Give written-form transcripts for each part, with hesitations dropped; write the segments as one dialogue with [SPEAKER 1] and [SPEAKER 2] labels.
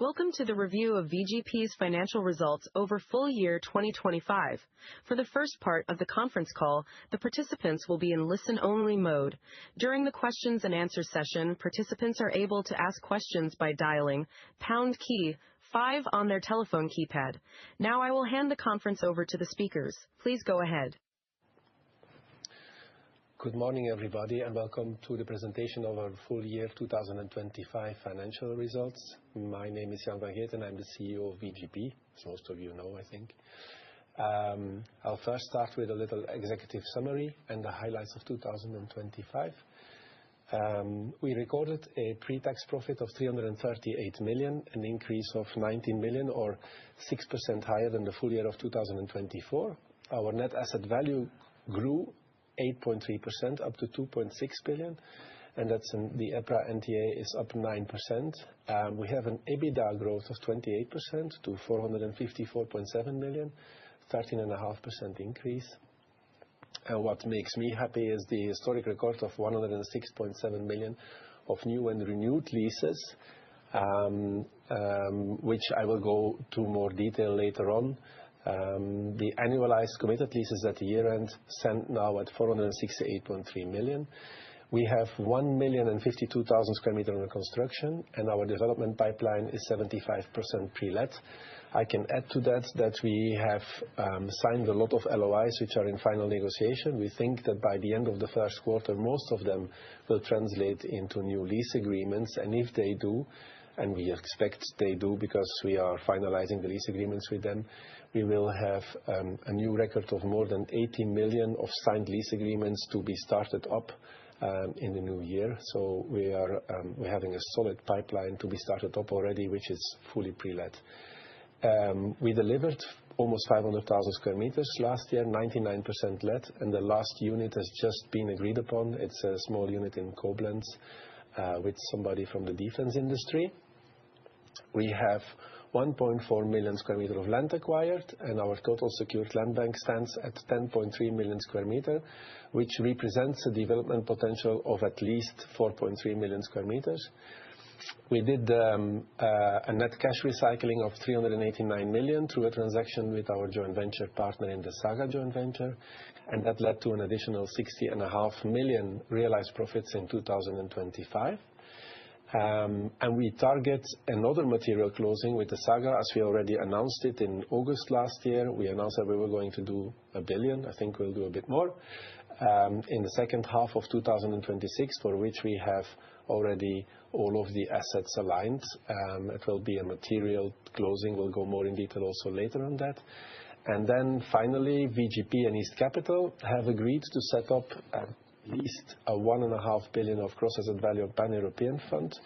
[SPEAKER 1] Welcome to the review of VGP's financial results over full year 2025. For the first part of the conference call, the participants will be in listen-only mode. During the questions and answer session, participants are able to ask questions by dialing pound key 5 on their telephone keypad. Now I will hand the conference over to the speakers. Please go ahead.
[SPEAKER 2] Good morning, everybody, and welcome to the presentation of our full year 2025 financial results. My name is Jan van Geet, and I'm the CEO of VGP, as most of you know, I think. I'll first start with a little executive summary and the highlights of 2025. We recorded a pre-tax profit of 338 million, an increase of 19 million or 6% higher than the full year of 2024. Our net asset value grew 8.3% up to 2.6 billion, and that's the EPRA NTA is up 9%. We have an EBITDA growth of 28% to 454.7 million, 13.5% increase. And what makes me happy is the historic record of 106.7 million of new and renewed leases, which I will go to more detail later on. The annualized committed leases at the year-end stand now at 468.3 million. We have 1,052,000 square meters under construction, and our development pipeline is 75% pre-let. I can add to that we have signed a lot of LOIs which are in final negotiation. We think that by the end of the first quarter, most of them will translate into new lease agreements, and if they do, and we expect they do because we are finalizing the lease agreements with them, we will have a new record of more than 80 million of signed lease agreements to be started up in the new year. So we're having a solid pipeline to be started up already, which is fully pre-let. We delivered almost 500,000 square meters last year, 99% let, and the last unit has just been agreed upon. It's a small unit in Koblenz with somebody from the defense industry. We have 1.4 million square meters of land acquired, and our total secured land bank stands at 10.3 million square meters, which represents a development potential of at least 4.3 million square meters. We did a net cash recycling of 389 million through a transaction with our joint venture partner in the Saga joint venture, and that led to an additional 60.5 million realized profits in 2025. And we target another material closing with the Saga, as we already announced it in August last year. We announced that we were going to do 1 billion. I think we'll do a bit more in the second half of 2026, for which we have already all of the assets aligned. It will be a material closing. We'll go more in detail also later on that. And then finally, VGP and East Capital have agreed to set up at least a 1.5 billion of gross asset value pan-European fund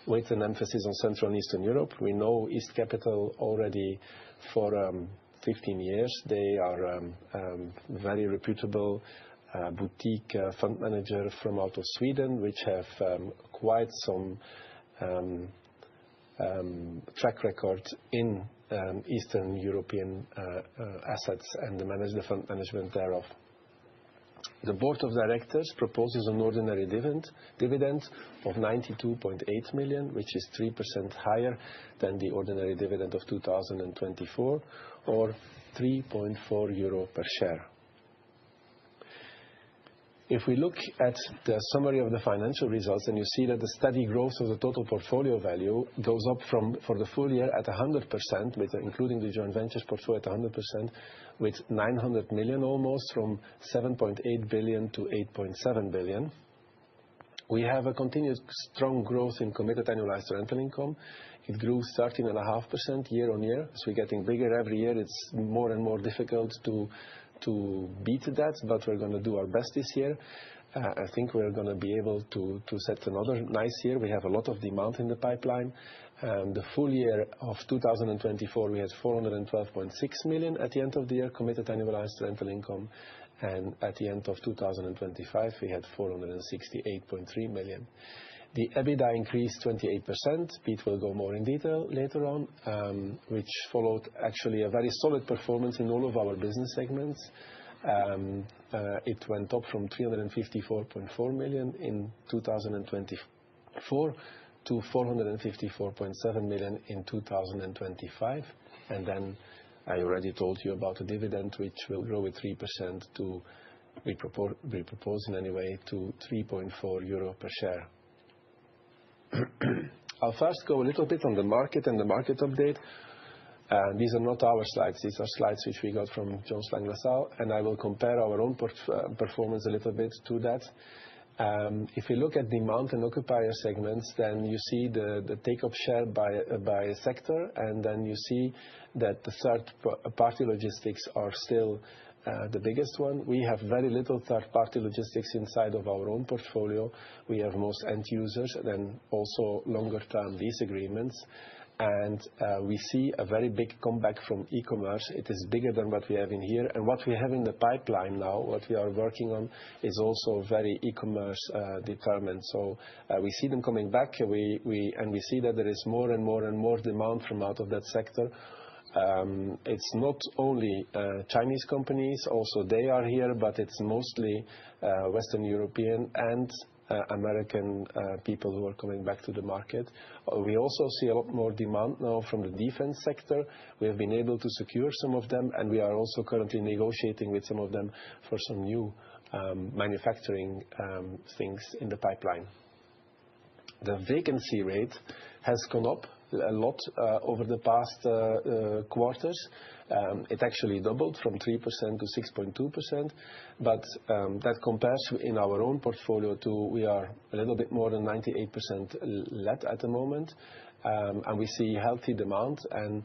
[SPEAKER 2] with an emphasis on Central and Eastern Europe. We know East Capital already for 15 years. They are very reputable boutique fund manager from out of Sweden, which have quite some track record in Eastern European assets and the fund management thereof. The board of directors proposes an ordinary dividend of 92.8 million, which is 3% higher than the ordinary dividend of 2024, or 3.4 euro per share. If we look at the summary of the financial results, then you see that the steady growth of the total portfolio value goes up for the full year at 100%, with including the joint ventures portfolio at 100%, with 900 million almost, from 7.8 billion to 8.7 billion. We have a continued strong growth in committed annualized rental income. It grew 13.5% year on year. As we're getting bigger every year, it's more and more difficult to beat that, but we're going to do our best this year. I think we're going to be able to set another nice year. We have a lot of demand in the pipeline. The full year of 2024, we had 412.6 million at the end of the year committed annualized rental income, and at the end of 2025, we had 468.3 million. The EBITDA increased 28%. Pete will go more in detail later on, which followed actually a very solid performance in all of our business segments. It went up from 354.4 million in 2024 to 454.7 million in 2025. And then I already told you about the dividend, which will grow with 3% to be proposing anyway to 3.4 euro per share. I'll first go a little bit on the market and the market update. These are not our slides. These are slides which we got from Jones Lang LaSalle, and I will compare our own performance a little bit to that. If you look at demand and occupier segments, then you see the take-up share by sector, and then you see that the third-party logistics are still the biggest one. We have very little third-party logistics inside of our own portfolio. We have most end users, and then also longer-term lease agreements. And we see a very big comeback from e-commerce. It is bigger than what we have in here. And what we have in the pipeline now, what we are working on, is also very e-commerce determined. So we see them coming back, and we see that there is more and more and more demand from out of that sector. It's not only Chinese companies, also they are here, but it's mostly Western European and American people who are coming back to the market. We also see a lot more demand now from the defense sector. We have been able to secure some of them, and we are also currently negotiating with some of them for some new manufacturing things in the pipeline. The vacancy rate has gone up a lot over the past quarters. It actually doubled from 3% to 6.2%, but that compares in our own portfolio to we are a little bit more than 98% let at the moment, and we see healthy demand, and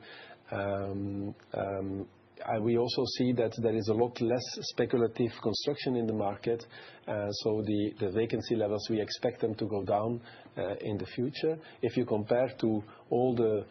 [SPEAKER 2] we also see that there is a lot less speculative construction in the market, so the vacancy levels, we expect them to go down in the future. If you compare to all the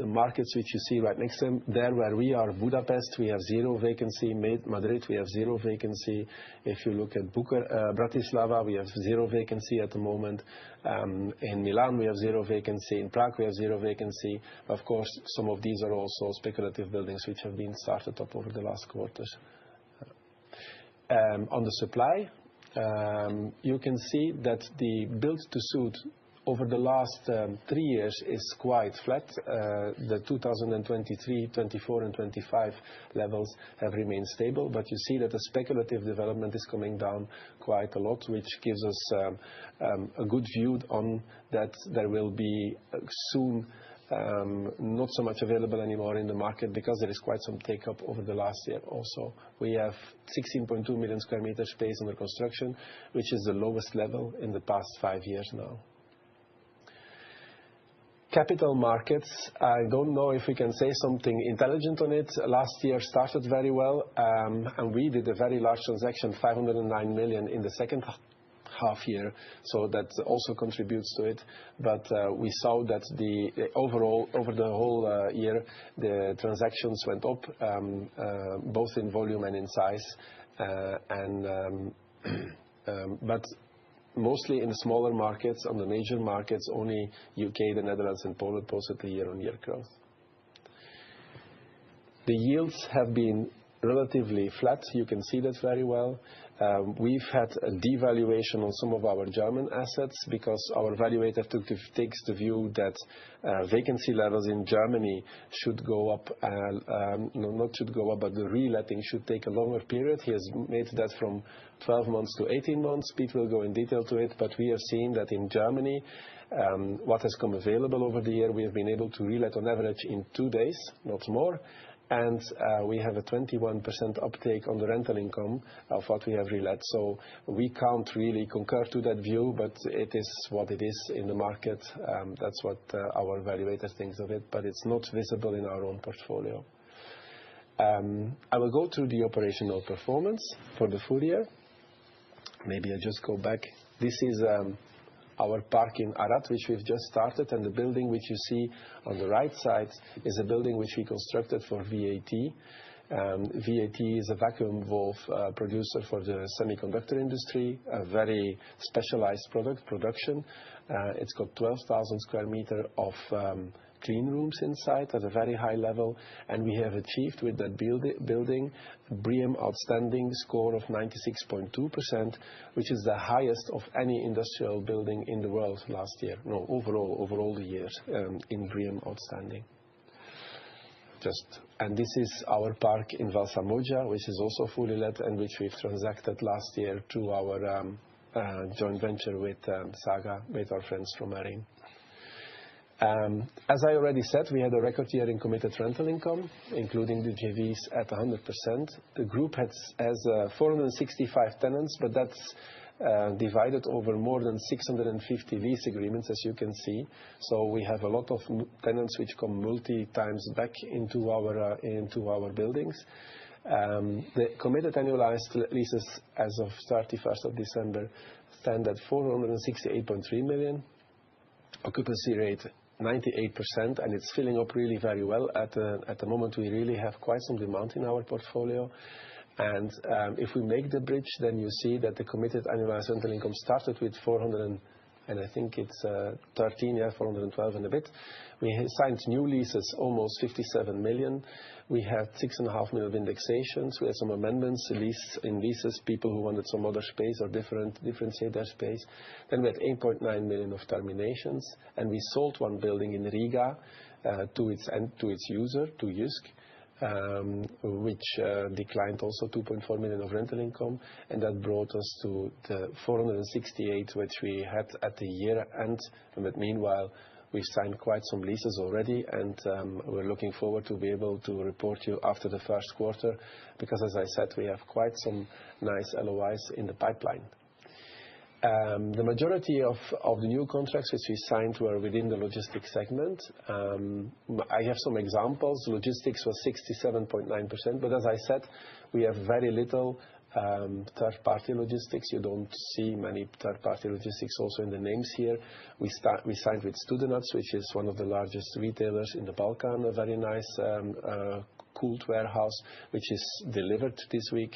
[SPEAKER 2] markets which you see right next to them, there where we are, Budapest, we have 0 vacancy. Madrid, we have 0 vacancy. If you look at Bratislava, we have 0 vacancy at the moment. In Milan, we have 0 vacancy. In Prague, we have 0 vacancy. Of course, some of these are also speculative buildings which have been started up over the last quarters. On the supply, you can see that the build-to-suit over the last 3 years is quite flat. The 2023, 24, and 25 levels have remained stable, but you see that the speculative development is coming down quite a lot, which gives us a good view on that there will be soon not so much available anymore in the market because there is quite some take-up over the last year also. We have 16.2 million square meters space under construction, which is the lowest level in the past 5 years now. Capital markets, I don't know if we can say something intelligent on it. Last year started very well, and we did a very large transaction, 509 million in the second half year, so that also contributes to it. But we saw that overall, over the whole year, the transactions went up, both in volume and in size, but mostly in the smaller markets. On the major markets, only UK, the Netherlands, and Poland posted a year-on-year growth. The yields have been relatively flat. You can see that very well. We've had a devaluation on some of our German assets because our valuator takes the view that vacancy levels in Germany should go up, not should go up, but the reletting should take a longer period. He has made that from 12 months to 18 months. Pete will go in detail to it, but we have seen that in Germany, what has come available over the year, we have been able to relet on average in 2 days, not more. And we have a 21% uptake on the rental income of what we have relet. So we can't really concur to that view, but it is what it is in the market. That's what our valuator thinks of it, but it's not visible in our own portfolio. I will go through the operational performance for the full year. Maybe I just go back. This is our park in Arad, which we've just started, and the building which you see on the right side is a building which we constructed for VAT. VAT is a vacuum valve producer for the semiconductor industry, a very specialized production. It's got 12,000 square meters of clean rooms inside at a very high level, and we have achieved with that building a BREEAM outstanding score of 96.2%, which is the highest of any industrial building in the world last year. No, overall the years in BREEAM outstanding. And this is our park in Valsamoggia, which is also fully let and which we've transacted last year through our joint venture with Saga, with our friends from Marine. As I already said, we had a record year in committed rental income, including the JVs at 100%. The group has 465 tenants, but that's divided over more than 650 lease agreements, as you can see. So we have a lot of tenants which come multi-times back into our buildings. The committed annualized leases as of 31st of December stand at 468.3 million. Occupancy rate 98%, and it's filling up really very well. At the moment, we really have quite some demand in our portfolio. And if we make the bridge, then you see that the committed annualized rental income started with 413, and I think it's 412 and a bit. We signed new leases, almost 57 million. We had 6.5 million of indexations. We had some amendments in leases, people who wanted some other space or differentiate their space. Then we had 8.9 million of terminations, and we sold one building in Riga to its user, to Jysk, which declined also 2.4 million of rental income, and that brought us to the 468, which we had at the year end. But meanwhile, we've signed quite some leases already, and we're looking forward to be able to report you after the first quarter, because as I said, we have quite some nice LOIs in the pipeline. The majority of the new contracts which we signed were within the logistics segment. I have some examples. Logistics was 67.9%, but as I said, we have very little third-party logistics. You don't see many third-party logistics also in the names here. We signed with Studenac, which is one of the largest retailers in the Balkan, a very nice cooled warehouse, which is delivered this week.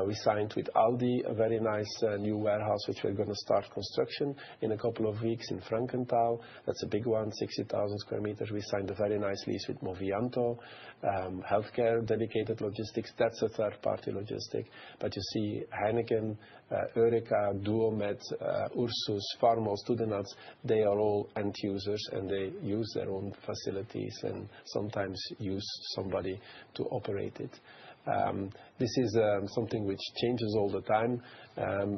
[SPEAKER 2] We signed with Aldi, a very nice new warehouse, which we're going to start construction in a couple of weeks in Frankenthal. That's a big one, 60,000 square meters. We signed a very nice lease with Movianto, healthcare dedicated logistics. That's a third-party logistic. But you see Heineken, Eureka, Duomed, Ursus, Pharma, Studenac, they are all end users, and they use their own facilities and sometimes use somebody to operate it. This is something which changes all the time,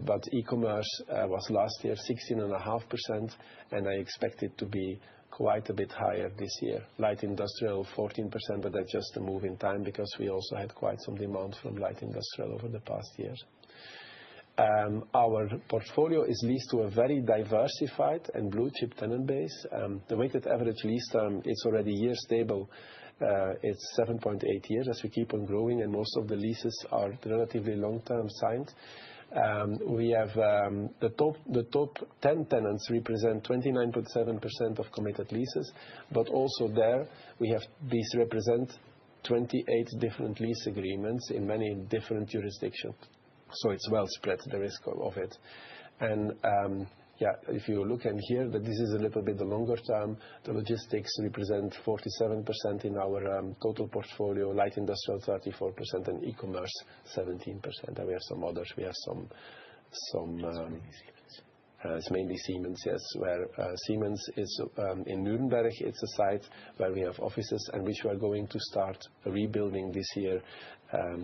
[SPEAKER 2] but e-commerce was last year 16.5%, and I expect it to be quite a bit higher this year. Light industrial 14%, but that's just a move in time because we also had quite some demand from light industrial over the past years. Our portfolio is leased to a very diversified and blue chip tenant base. The weighted average lease term is already year stable. It's 7.8 years as we keep on growing, and most of the leases are relatively long-term signed. We have the top 10 tenants represent 29.7% of committed leases, but also there these represent 28 different lease agreements in many different jurisdictions. So it's well spread, the risk of it. And if you look in here, that this is a little bit the longer term. The logistics represent 47% in our total portfolio, light industrial 34%, and e-commerce 17%. And we have some others. We have some. It's mainly Siemens, yes. Where Siemens is in Nuremberg. It's a site where we have offices and which we are going to start rebuilding this year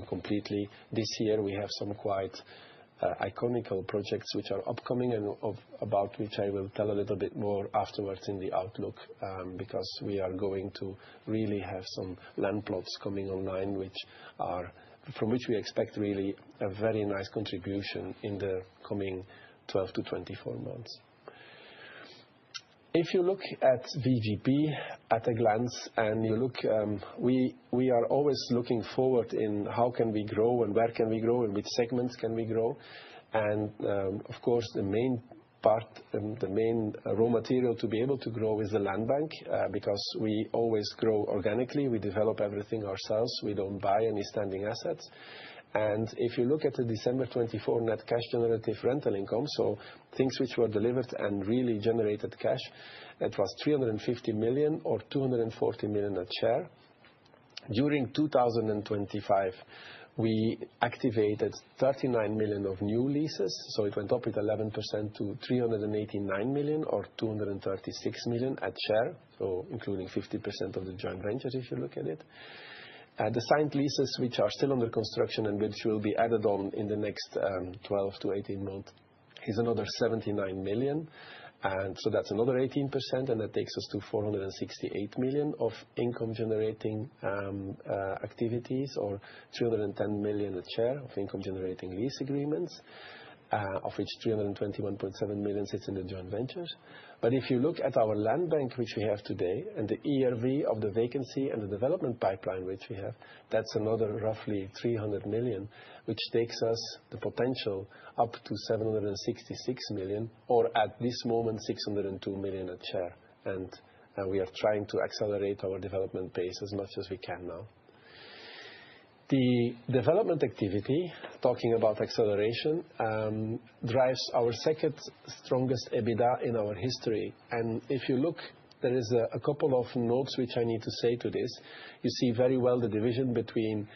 [SPEAKER 2] completely. This year we have some quite iconical projects which are upcoming and about which I will tell a little bit more afterwards in the outlook, because we are going to really have some land plots coming online from which we expect really a very nice contribution in the coming 12 to 24 months. If you look at VGP at a glance and you look, we are always looking forward in how can we grow and where can we grow and which segments can we grow. And of course, the main part, the main raw material to be able to grow is the land bank, because we always grow organically. We develop everything ourselves. We don't buy any standing assets. And if you look at the December 24 net cash generative rental income, so things which were delivered and really generated cash, It was 350 million or 240 million a share. During 2025, we activated 39 million of new leases, so it went up with 11% to 389 million or 236 million at share, so including 50% of the joint ventures if you look at it. The signed leases, which are still under construction and which will be added on in the next 12 to 18 months, is another 79 million. And so that's another 18%, and that takes us to 468 million of income-generating activities, or 310 million a share of income-generating lease agreements, of which 321.7 million sits in the joint ventures. But if you look at our land bank, which we have today, and the ERV of the vacancy and the development pipeline, which we have, that's another roughly 300 million, which takes us the potential up to 766 million, or at this moment, 602 million a share. And we are trying to accelerate our development pace as much as we can now. The development activity, talking about acceleration, drives our second strongest EBITDA in our history. And if you look, there is a couple of notes which I need to say to this. You see very well the division between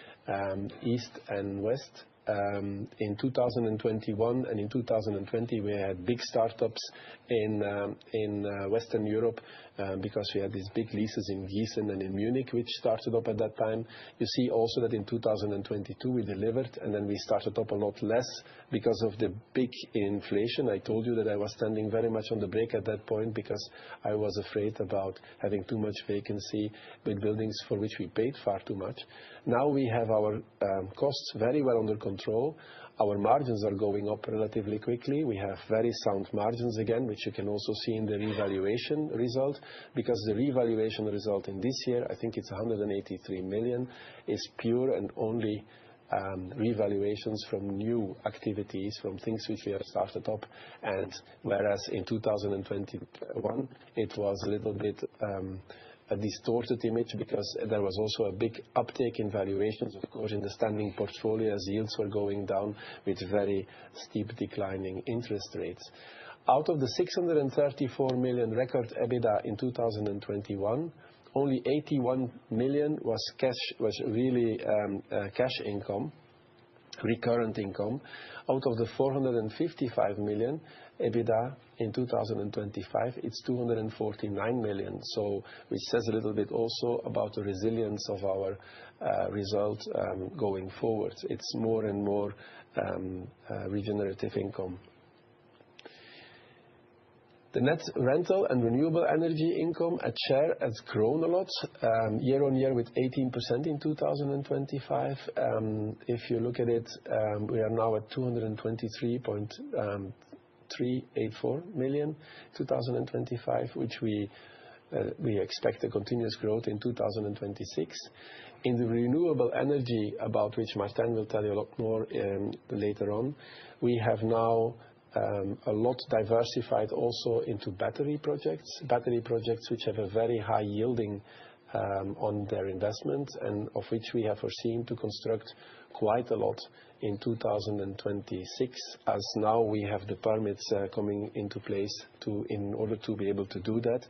[SPEAKER 2] East and West. In 2021 and in 2020, we had big startups in Western Europe because we had these big leases in Gießen and in Munich, which started up at that time. You see also that in 2022 we delivered, and then we started up a lot less because of the big inflation. I told you that I was standing very much on the brake at that point because I was afraid about having too much vacancy with buildings for which we paid far too much. Now we have our costs very well under control. Our margins are going up relatively quickly. We have very sound margins again, which you can also see in the revaluation result, because the revaluation result in this year, I think it's 183 million, is pure and only revaluations from new activities, from things which we have started up. And whereas in 2021, it was a little bit a distorted image because there was also a big uptake in valuations, of course, in the standing portfolio as yields were going down with very steep declining interest rates. Out of the 634 million record EBITDA in 2021, only 81 million was really cash income, recurrent income. Out of the 455 million EBITDA in 2025, it's 249 million. So, which says a little bit also about the resilience of our result going forward. It's more and more regenerative income. The net rental and renewable energy income at share has grown a lot, year on year with 18% in 2025. If you look at it, we are now at 223.384 million 2025, which we expect a continuous growth in 2026. In the renewable energy, about which Martijn will tell you a lot more later on, we have now a lot diversified also into battery projects which have a very high yielding on their investment, and of which we have foreseen to construct quite a lot in 2026, as now we have the permits coming into place in order to be able to do that.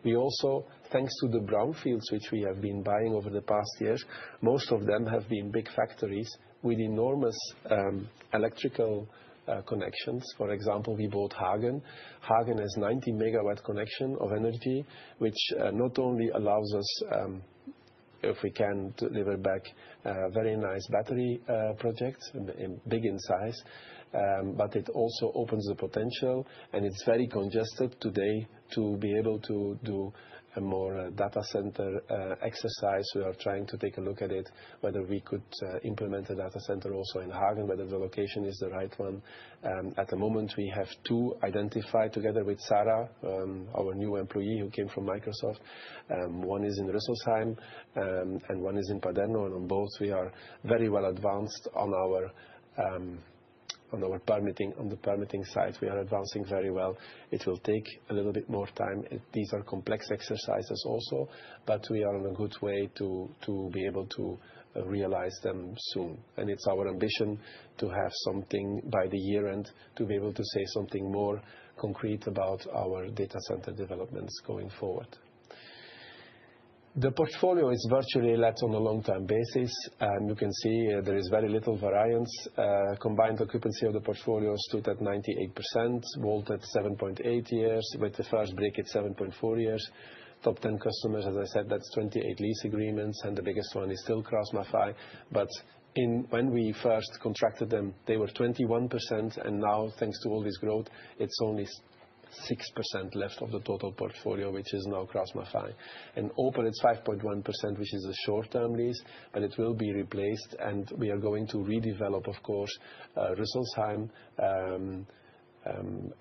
[SPEAKER 2] We also, thanks to the brownfields which we have been buying over the past years, most of them have been big factories with enormous electrical connections. For example, we bought Hagen. Hagen has 90 megawatt connection of energy, which not only allows us, if we can, deliver back very nice battery projects, big in size, but it also opens the potential, and it's very congested today to be able to do a more data center exercise. We are trying to take a look at it, whether we could implement a data center also in Hagen, whether the location is the right one. At the moment, we have two identified together with Sarah, our new employee who came from Microsoft. One is in Rüsselsheim and one is in Paderno, and on both we are very well advanced on our permitting. On the permitting side, we are advancing very well. It will take a little bit more time. These are complex exercises also, but we are on a good way to be able to realize them soon. And it's our ambition to have something by the year end, to be able to say something more concrete about our data center developments going forward. The portfolio is virtually let on a long-term basis, and you can see there is very little variance. Combined occupancy of the portfolio stood at 98%, WALT at 7.8 years, with the first break at 7.4 years. Top 10 customers, as I said, that's 28 lease agreements, and the biggest one is still KraussMaffei. But when we first contracted them, they were 21%, and now, thanks to all this growth, it's only 6% left of the total portfolio, which is now KraussMaffei. And open, it's 5.1%, which is a short-term lease, but it will be replaced, and we are going to redevelop, of course, Rüsselsheim,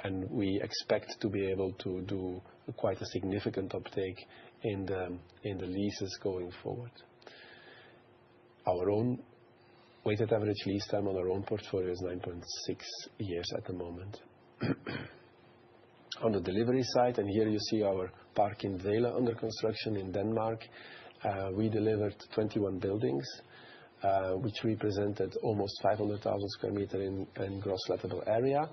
[SPEAKER 2] and we expect to be able to do quite a significant uptake in the leases going forward. Our own weighted average lease time on our own portfolio is 9.6 years at the moment. On the delivery side, and here you see our park in Vejle under construction in Denmark, we delivered 21 buildings, which represented almost 500,000 square meters in gross lettable area.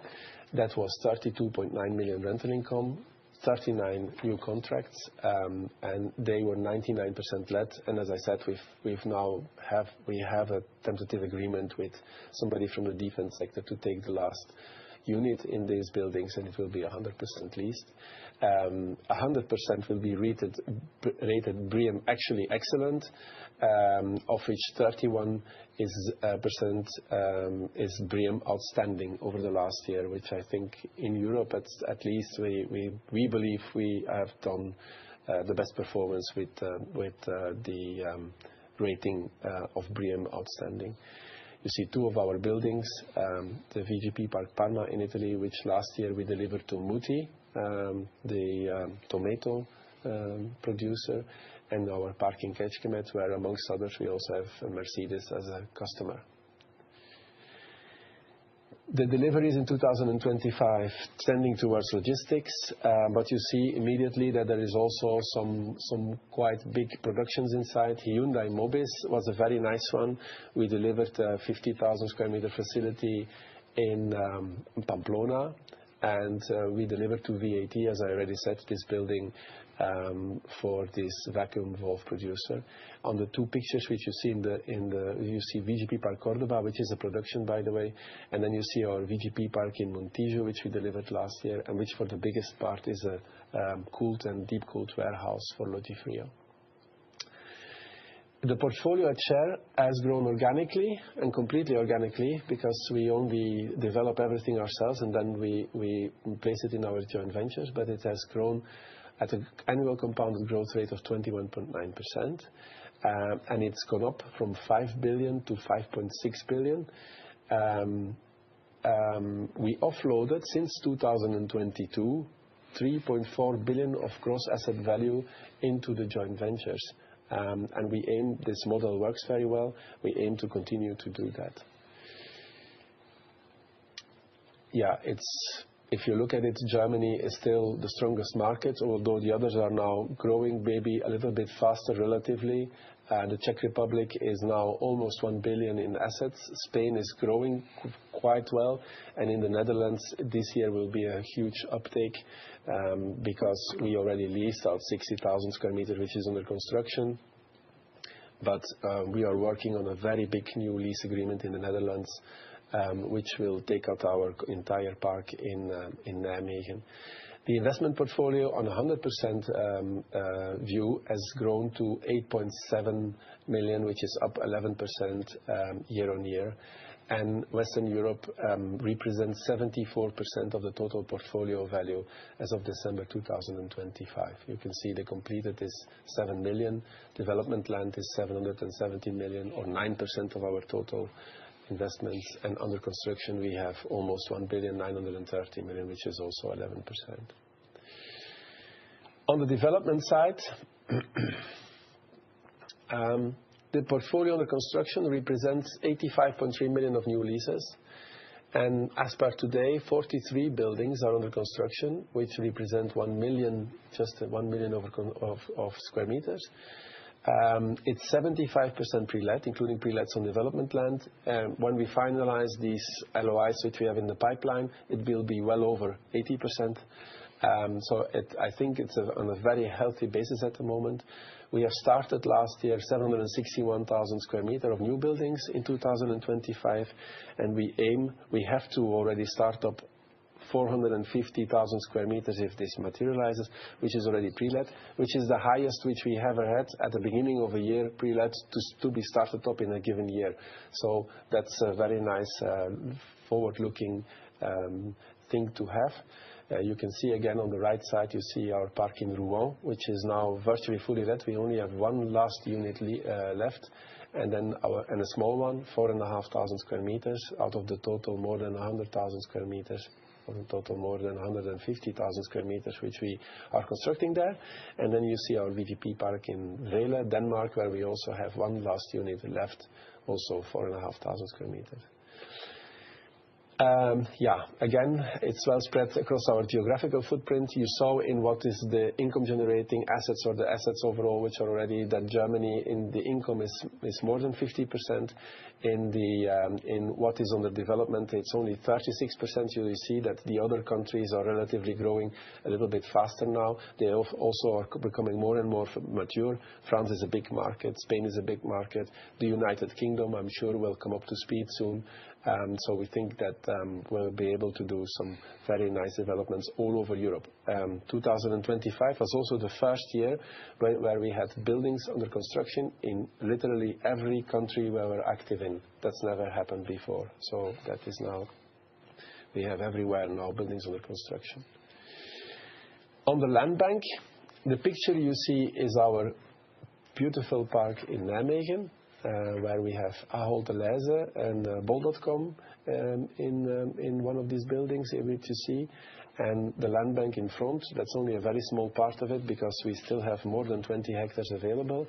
[SPEAKER 2] That was 32.9 million rental income, 39 new contracts, and they were 99% let. And as I said, we have a tentative agreement with somebody from the defense sector to take the last unit in these buildings, and it will be 100% leased. 100% will be rated BREEAM actually excellent, of which 31% is BREEAM outstanding over the last year, which I think in Europe at least we believe we have done the best performance with the rating of BREEAM outstanding. You see two of our buildings, the VGP Park Parma in Italy, which last year we delivered to Mutti, the tomato producer, and our park in Kecskemét, where amongst others we also have Mercedes as a customer. The deliveries in 2025 tending towards logistics, but you see immediately that there is also some quite big productions inside. Hyundai Mobis was a very nice one. We delivered a 50,000 square meter facility in Pamplona, and we delivered to VAT, as I already said, this building for this vacuum valve producer. On the two pictures which you see you see VGP Park Córdoba, which is a production, by the way, and then you see our VGP Park in Montijo, which we delivered last year, and which for the biggest part is a cooled and deep cooled warehouse for Logifrio. The portfolio at share has grown organically and completely organically, because we only develop everything ourselves and then we place it in our joint ventures, but it has grown at an annual compounded growth rate of 21.9%, and it's gone up from 5 billion to 5.6 billion. We offloaded since 2022 3.4 billion of gross asset value into the joint ventures. And we aim, this model works very well, we aim to continue to do that. Yeah, if you look at it, Germany is still the strongest market, although the others are now growing maybe a little bit faster relatively. The Czech Republic is now almost 1 billion in assets. Spain is growing quite well, and in the Netherlands this year will be a huge uptake, because we already leased out 60,000 square meters, which is under construction. But we are working on a very big new lease agreement in the Netherlands, which will take out our entire park in Nijmegen. The investment portfolio on a 100% view has grown to 8.7 million, which is up 11% year on year. And Western Europe represents 74% of the total portfolio value as of December 2025. You can see the completed is 7 million. Development land is 770 million, or 9% of our total investments, and under construction we have almost 1.93 billion, which is also 11%. On the development side, the portfolio under construction represents 85.3 million of new leases, and as per today, 43 buildings are under construction, which represent 1 million, just 1 million of square meters. It's 75% pre-let, including pre-lets on development land. When we finalize these LOIs which we have in the pipeline, it will be well over 80%. I think it's on a very healthy basis at the moment. We have started last year 761,000 square meters of new buildings in 2025, and we have to already start up 450,000 square meters if this materializes, which is already pre-let, which is the highest which we ever had at the beginning of a year pre-let to be started up in a given year. So that's a very nice forward-looking thing to have. You can see again on the right side, you see our park in Rouen, which is now virtually fully let. We only have one last unit left, and then a small one, 4,500 square meters out of the total more than 100,000 square meters. In total, more than 150,000 square meters, which we are constructing there. And then you see our VGP park in Vele, Denmark, where we also have one last unit left, also 4,500 square meters. Again, it's well spread across our geographical footprint. You saw in what is the income generating assets or the assets overall, which are already that Germany in the income is more than 50%. In what is under development, it's only 36%. You see that the other countries are relatively growing a little bit faster now. They also are becoming more and more mature. France is a big market. Spain is a big market. The United Kingdom, I'm sure, will come up to speed soon. So we think that we'll be able to do some very nice developments all over Europe. 2025 was also the first year where we had buildings under construction in literally every country where we're active in. That's never happened before. So that is now, we have everywhere now buildings under construction. On the land bank, the picture you see is our beautiful park in Nijmegen, where we have Ahold Delhaize and Bol.com in one of these buildings, which you see. And the land bank in front, that's only a very small part of it because we still have more than 20 hectares available,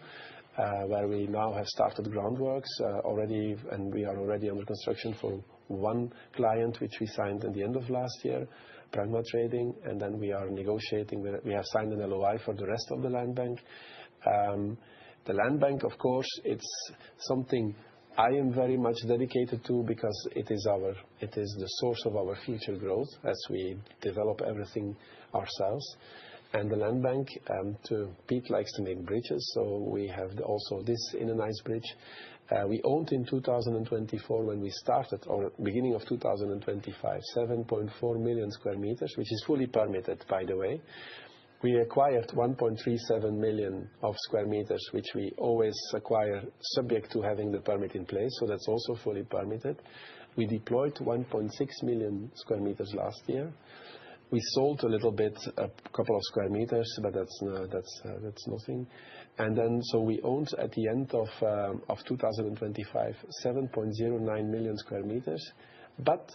[SPEAKER 2] where we now have started groundworks already, and we are already under construction for one client, which we signed at the end of last year, Pragma Trading, and then we are negotiating. We have signed an LOI for the rest of the land bank. The land bank, of course, it's something I am very much dedicated to because it is the source of our future growth as we develop everything ourselves. And the land bank, Pete likes to make bridges, so we have also this in a nice bridge. We owned in 2024 when we started, or beginning of 2025, 7.4 million square meters, which is fully permitted, by the way. We acquired 1.37 million of square meters, which we always acquire subject to having the permit in place, so that's also fully permitted. We deployed 1.6 million square meters last year. We sold a little bit, a couple of square meters, but that's nothing. And then, so we owned at the end of 2025, 7.09 million square meters, but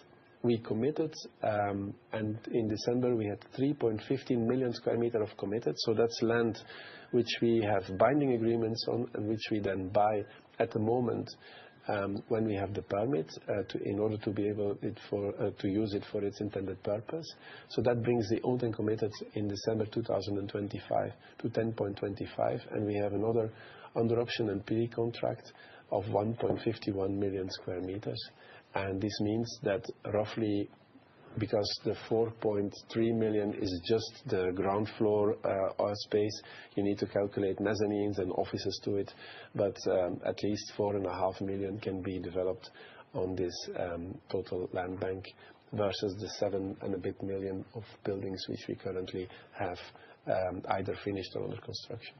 [SPEAKER 2] we committed, and in December we had 3.15 million square meters of committed. So that's land which we have binding agreements on and which we then buy at the moment when we have the permit in order to be able to use it for its intended purpose. So that brings the owned and committed in December 2025 to 10.25, and we have another under option and pre-contract of 1.51 million square meters. And this means that roughly, because the 4.3 million is just the ground floor space, you need to calculate mezzanines and offices to it, but at least 4.5 million can be developed on this total land bank versus the 7 and a bit million of buildings which we currently have either finished or under construction.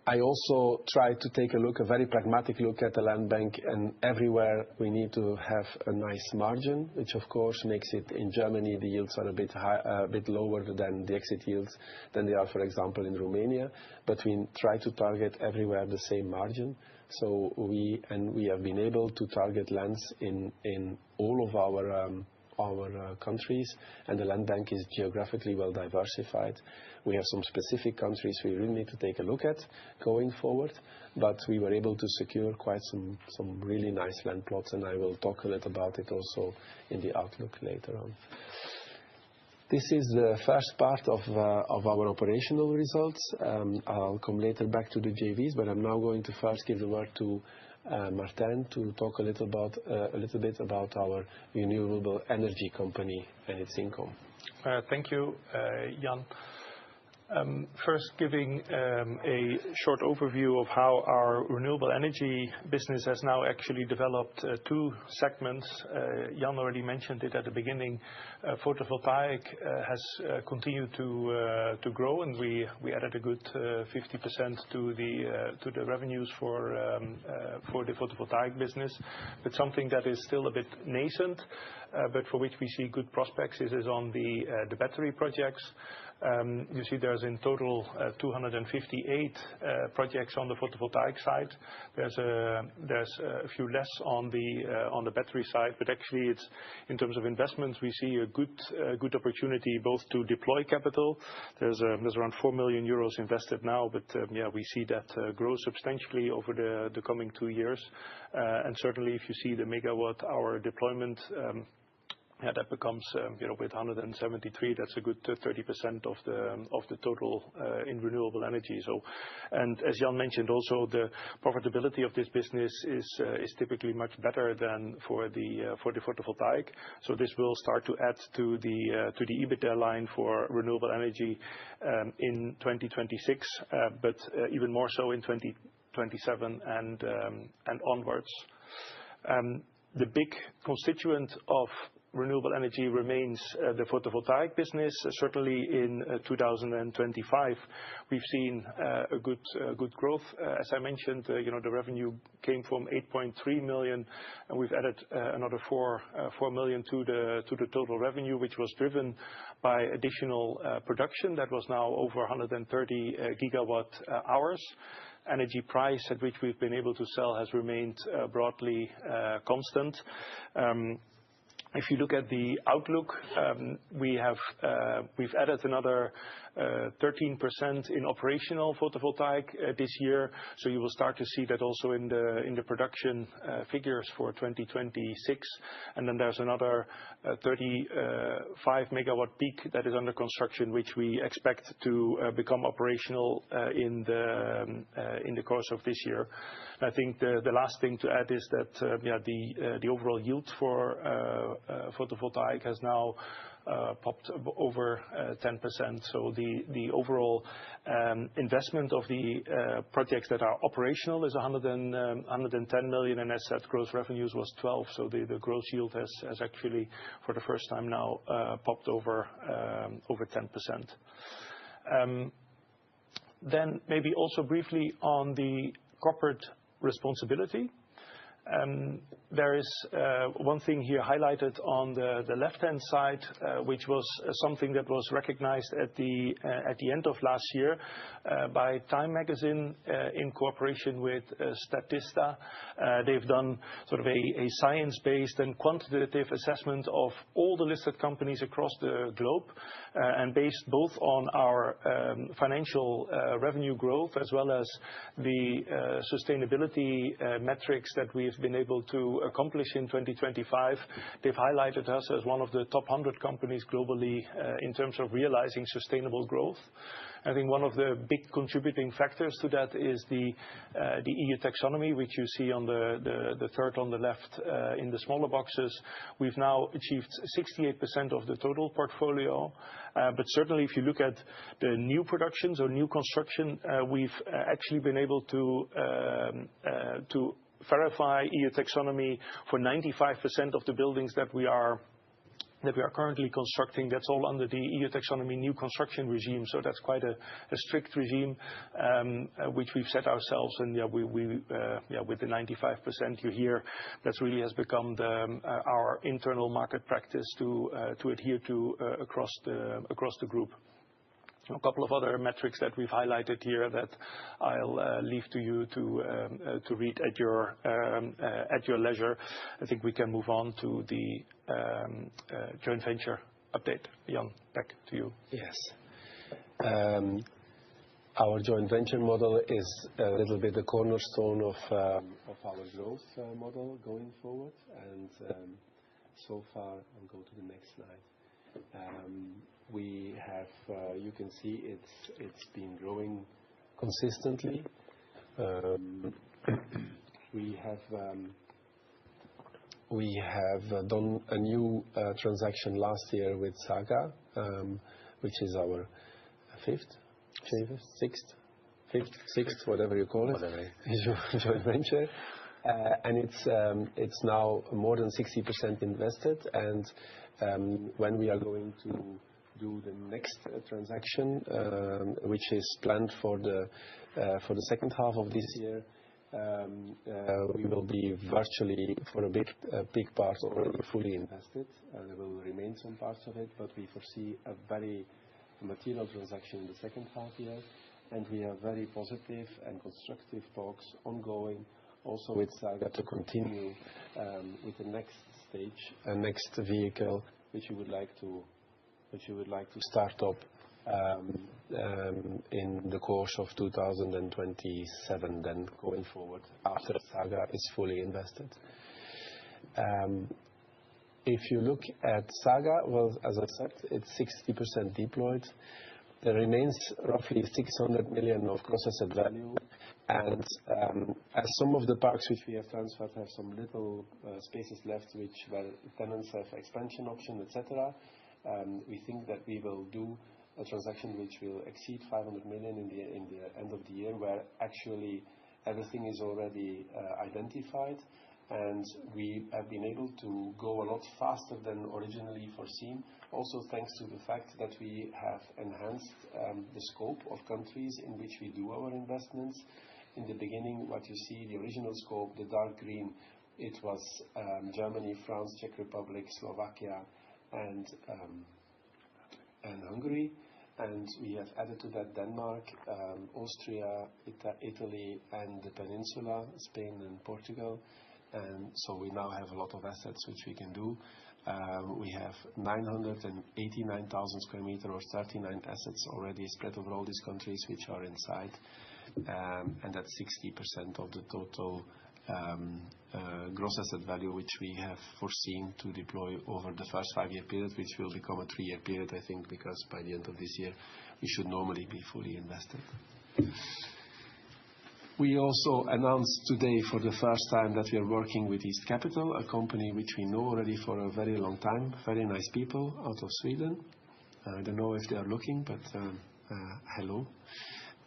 [SPEAKER 2] I also try to take a very pragmatic look at the land bank, and everywhere we need to have a nice margin, which of course makes it, in Germany, the yields are a bit lower than the exit yields than they are, for example, in Romania, but we try to target everywhere the same margin. So we have been able to target lands in all of our countries, and the land bank is geographically well diversified. We have some specific countries we really need to take a look at going forward, but we were able to secure quite some really nice land plots, and I will talk a little about it also in the outlook later on. This is the first part of our operational results. I'll come later back to the JVs, but I'm now going to first give the word to Martijn to talk a little bit about our renewable energy company and its income.
[SPEAKER 3] Thank you, Jan. First, giving a short overview of how our renewable energy business has now actually developed two segments. Jan already mentioned it at the beginning. Photovoltaic has continued to grow, and we added a good 50% to the revenues for the photovoltaic business. But something that is still a bit nascent, but for which we see good prospects, is on the battery projects. You see there's in total 258 projects on the photovoltaic side. There's a few less on the battery side, but actually it's in terms of investments, we see a good opportunity both to deploy capital. There's around 4 million euros invested now, but we see that grow substantially over the coming 2 years. And certainly if you see the megawatt hour deployment, that becomes, with 173, that's a good 30% of the total in renewable energy. So, and as Jan mentioned, also the profitability of this business is typically much better than for the photovoltaic. So this will start to add to the EBITDA line for renewable energy in 2026, but even more so in 2027 and onwards. The big constituent of renewable energy remains the photovoltaic business. Certainly in 2025, we've seen a good growth. As I mentioned, the revenue came from 8.3 million, and we've added another 4 million to the total revenue, which was driven by additional production that was now over 130 gigawatt hours. Energy price at which we've been able to sell has remained broadly constant. If you look at the outlook, we've added another 13% in operational photovoltaic this year. So you will start to see that also in the production figures for 2026. And then there's another 35 megawatt peak that is under construction, which we expect to become operational in the course of this year. I think the last thing to add is that the overall yield for photovoltaic has now popped over 10%. So the overall investment of the projects that are operational is 110 million, and as said, gross revenues was 12. So the gross yield has actually, for the first time now, popped over 10%. Then maybe also briefly on the corporate responsibility. There is one thing here highlighted on the left-hand side, which was something that was recognized at the end of last year by Time Magazine in cooperation with Statista. They've done sort of a science-based and quantitative assessment of all the listed companies across the globe, and based both on our financial revenue growth as well as the sustainability metrics that we've been able to accomplish in 2025. They've highlighted us as one of the top 100 companies globally in terms of realizing sustainable growth. I think one of the big contributing factors to that is the EU taxonomy, which you see on the third on the left in the smaller boxes. We've now achieved 68% of the total portfolio. But certainly if you look at the new productions or new construction, we've actually been able to verify EU taxonomy for 95% of the buildings that we are currently constructing. That's all under the EU taxonomy new construction regime. So that's quite a strict regime, which we've set ourselves. And with the 95% you hear, that really has become our internal market practice to adhere to across the group. A couple of other metrics that we've highlighted here that I'll leave to you to read at your leisure. I think we can move on to the joint venture update. Jan, back to you.
[SPEAKER 2] Yes. Our joint venture model is a little bit the cornerstone of our growth model going forward. And so far, I'll go to the next slide. we have, you can see it's been growing consistently. We have done a new transaction last year with Saga, which is our sixth, whatever you call it, joint venture. And it's now more than 60% invested. And when we are going to do the next transaction, which is planned for the second half of this year, we will be virtually, for a big part, already fully invested. There will remain some parts of it, but we foresee a very material transaction in the second half year. And we have very positive and constructive talks ongoing, also with Saga, to continue with the next stage, a next vehicle, which we would like to start up in the course of 2027, then going forward after Saga is fully invested. If you look at Saga, well, as I said, it's 60% deployed. There remains roughly 600 million of gross asset value. And as some of the parks which we have transferred have some little spaces left, where tenants have expansion option, etc., we think that we will do a transaction which will exceed 500 million in the end of the year, where actually everything is already identified. And we have been able to go a lot faster than originally foreseen, also thanks to the fact that we have enhanced the scope of countries in which we do our investments. In the beginning, what you see, the original scope, the dark green, it was Germany, France, Czech Republic, Slovakia, and Hungary. And we have added to that Denmark, Austria, Italy, and the Peninsula, Spain and Portugal. And so we now have a lot of assets which we can do. We have 989,000 square meters or 39 assets already spread over all these countries which are inside. And that's 60% of the total gross asset value which we have foreseen to deploy over the first 5-year period, which will become a 3-year period, I think, because by the end of this year we should normally be fully invested. We also announced today for the first time that we are working with East Capital, a company which we know already for a very long time, very nice people out of Sweden. I don't know if they are looking, but hello.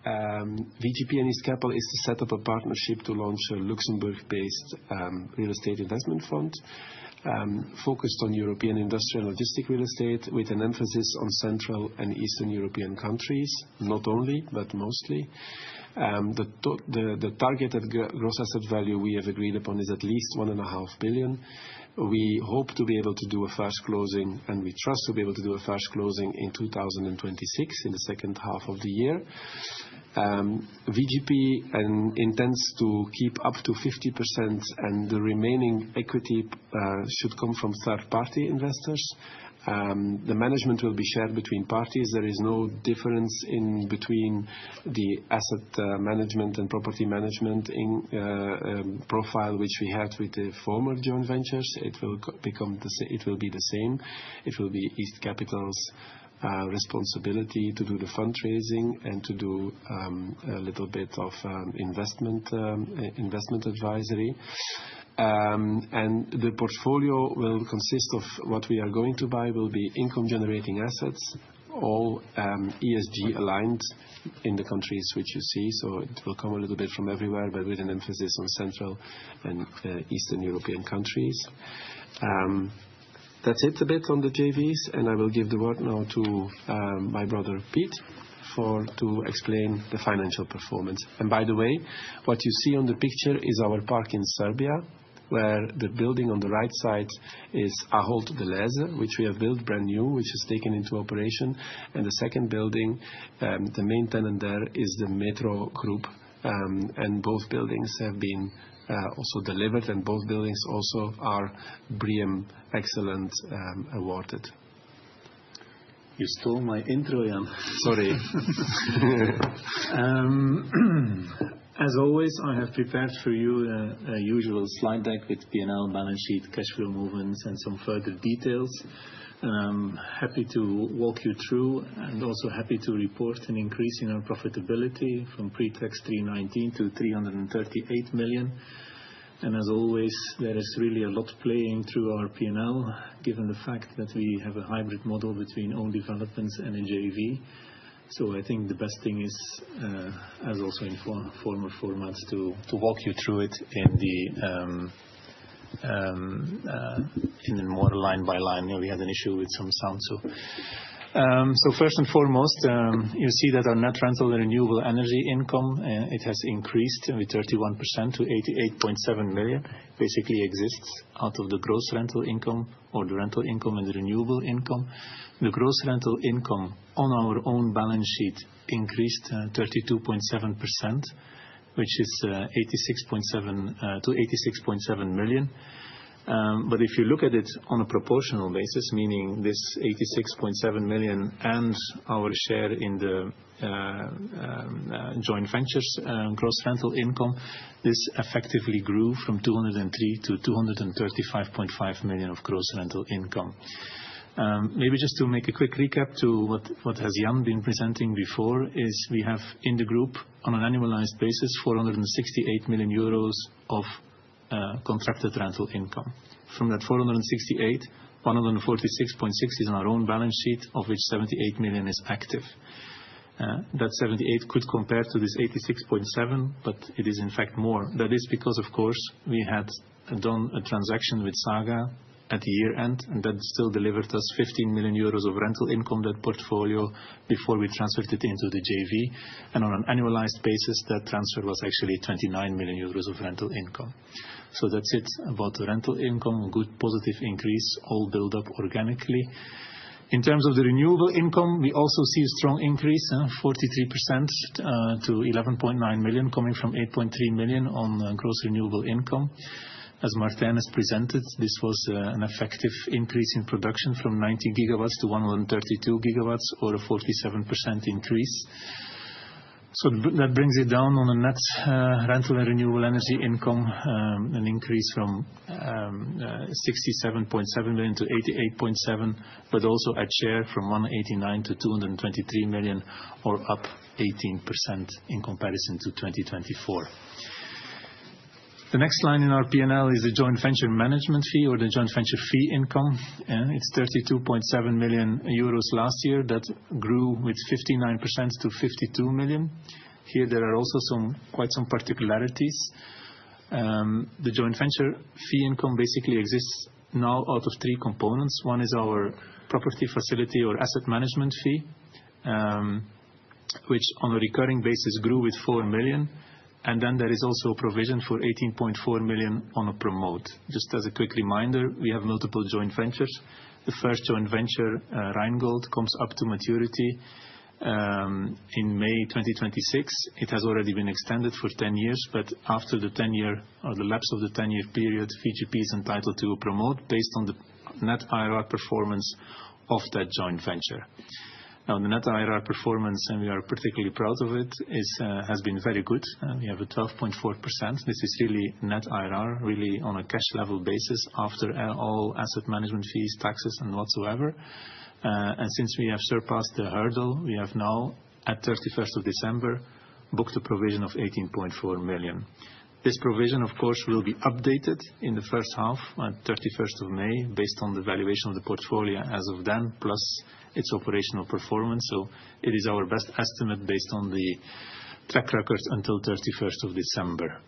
[SPEAKER 2] VGP and East Capital is to set up a partnership to launch a Luxembourg-based real estate investment fund focused on European industrial and logistic real estate, with an emphasis on Central and Eastern European countries, not only, but mostly. The targeted gross asset value we have agreed upon is at least 1.5 billion. We hope to be able to do a first closing, and we trust to be able to do a first closing in 2026, in the second half of the year. VGP intends to keep up to 50%, and the remaining equity should come from third-party investors. The management will be shared between parties. There is no difference in between the asset management and property management profile which we had with the former joint ventures. It will be the same. It will be East Capital's responsibility to do the fundraising and to do a little bit of investment advisory. And the portfolio will consist of what we are going to buy will be income-generating assets, all ESG aligned in the countries which you see. So it will come a little bit from everywhere, but with an emphasis on Central and Eastern European countries. That's it a bit on the JVs, and I will give the word now to my brother Piet to explain the financial performance. And by the way, what you see on the picture is our park in Serbia, where the building on the right side is Ahold Delhaize, which we have built brand new, which is taken into operation. And the second building, the main tenant there is the Metro Group, and both buildings have been also delivered, and both buildings also are BREEAM Excellent awarded.
[SPEAKER 4] You stole my intro, Jan.
[SPEAKER 2] Sorry.
[SPEAKER 4] As always, I have prepared for you a usual slide deck with P&L, balance sheet, cash flow movements, and some further details. I'm happy to walk you through and also happy to report an increase in our profitability from pre-tax 319 to 338 million. And as always, there is really a lot playing through our P&L, given the fact that we have a hybrid model between own developments and a JV. So I think the best thing is, as also in former formats, to walk you through it in the more line by line. We had an issue with some sound. So first and foremost, you see that our net rental and renewable energy income, it has increased with 31% to 88.7 million. Basically exists out of the gross rental income or the rental income and the renewable income. The gross rental income on our own balance sheet increased 32.7%, which is 86.7 to 86.7 million. But if you look at it on a proportional basis, meaning this 86.7 million and our share in the joint ventures gross rental income, this effectively grew from 203 to 235.5 million of gross rental income. Maybe just to make a quick recap to what has Jan been presenting before is we have in the group on an annualized basis 468 million euros of contracted rental income. From that 468, 146.6 is on our own balance sheet, of which 78 million is active. That 78 could compare to this 86.7, but it is in fact more. That is because, of course, we had done a transaction with Saga at the year end, and that still delivered us 15 million euros of rental income, that portfolio, before we transferred it into the JV. And on an annualized basis, that transfer was actually 29 million euros of rental income. So that's it about the rental income, a good positive increase, all built up organically. In terms of the renewable income, we also see a strong increase, 43% to 11.9 million, coming from 8.3 million on gross renewable income. As Martijn has presented, this was an effective increase in production from 90 gigawatts to 132 gigawatts, or a 47% increase. So that brings it down on a net rental and renewable energy income, an increase from 67.7 million to 88.7, but also at share from 189 to 223 million, or up 18% in comparison to 2024. The next line in our P&L is the joint venture management fee, or the joint venture fee income. It's 32.7 million euros last year. That grew with 59% to 52 million. Here there are also quite some particularities. The joint venture fee income basically exists now out of three components. One is our property facility or asset management fee, which on a recurring basis grew with 4 million. And then there is also a provision for 18.4 million on a promote. Just as a quick reminder, we have multiple joint ventures. The first joint venture, Rheingold, comes up to maturity in May 2026. It has already been extended for 10 years, but after the 10-year or the lapse of the 10-year period, VGP is entitled to a promote based on the net IRR performance of that joint venture. Now, the net IRR performance, and we are particularly proud of it, has been very good. We have a 12.4%. This is really net IRR, really on a cash level basis after all asset management fees, taxes, and whatsoever. And since we have surpassed the hurdle, we have now, at 31st of December, booked a provision of 18.4 million. This provision, of course, will be updated in the first half, on 31st of May, based on the valuation of the portfolio as of then, plus its operational performance. So it is our best estimate based on the track record until 31st of December.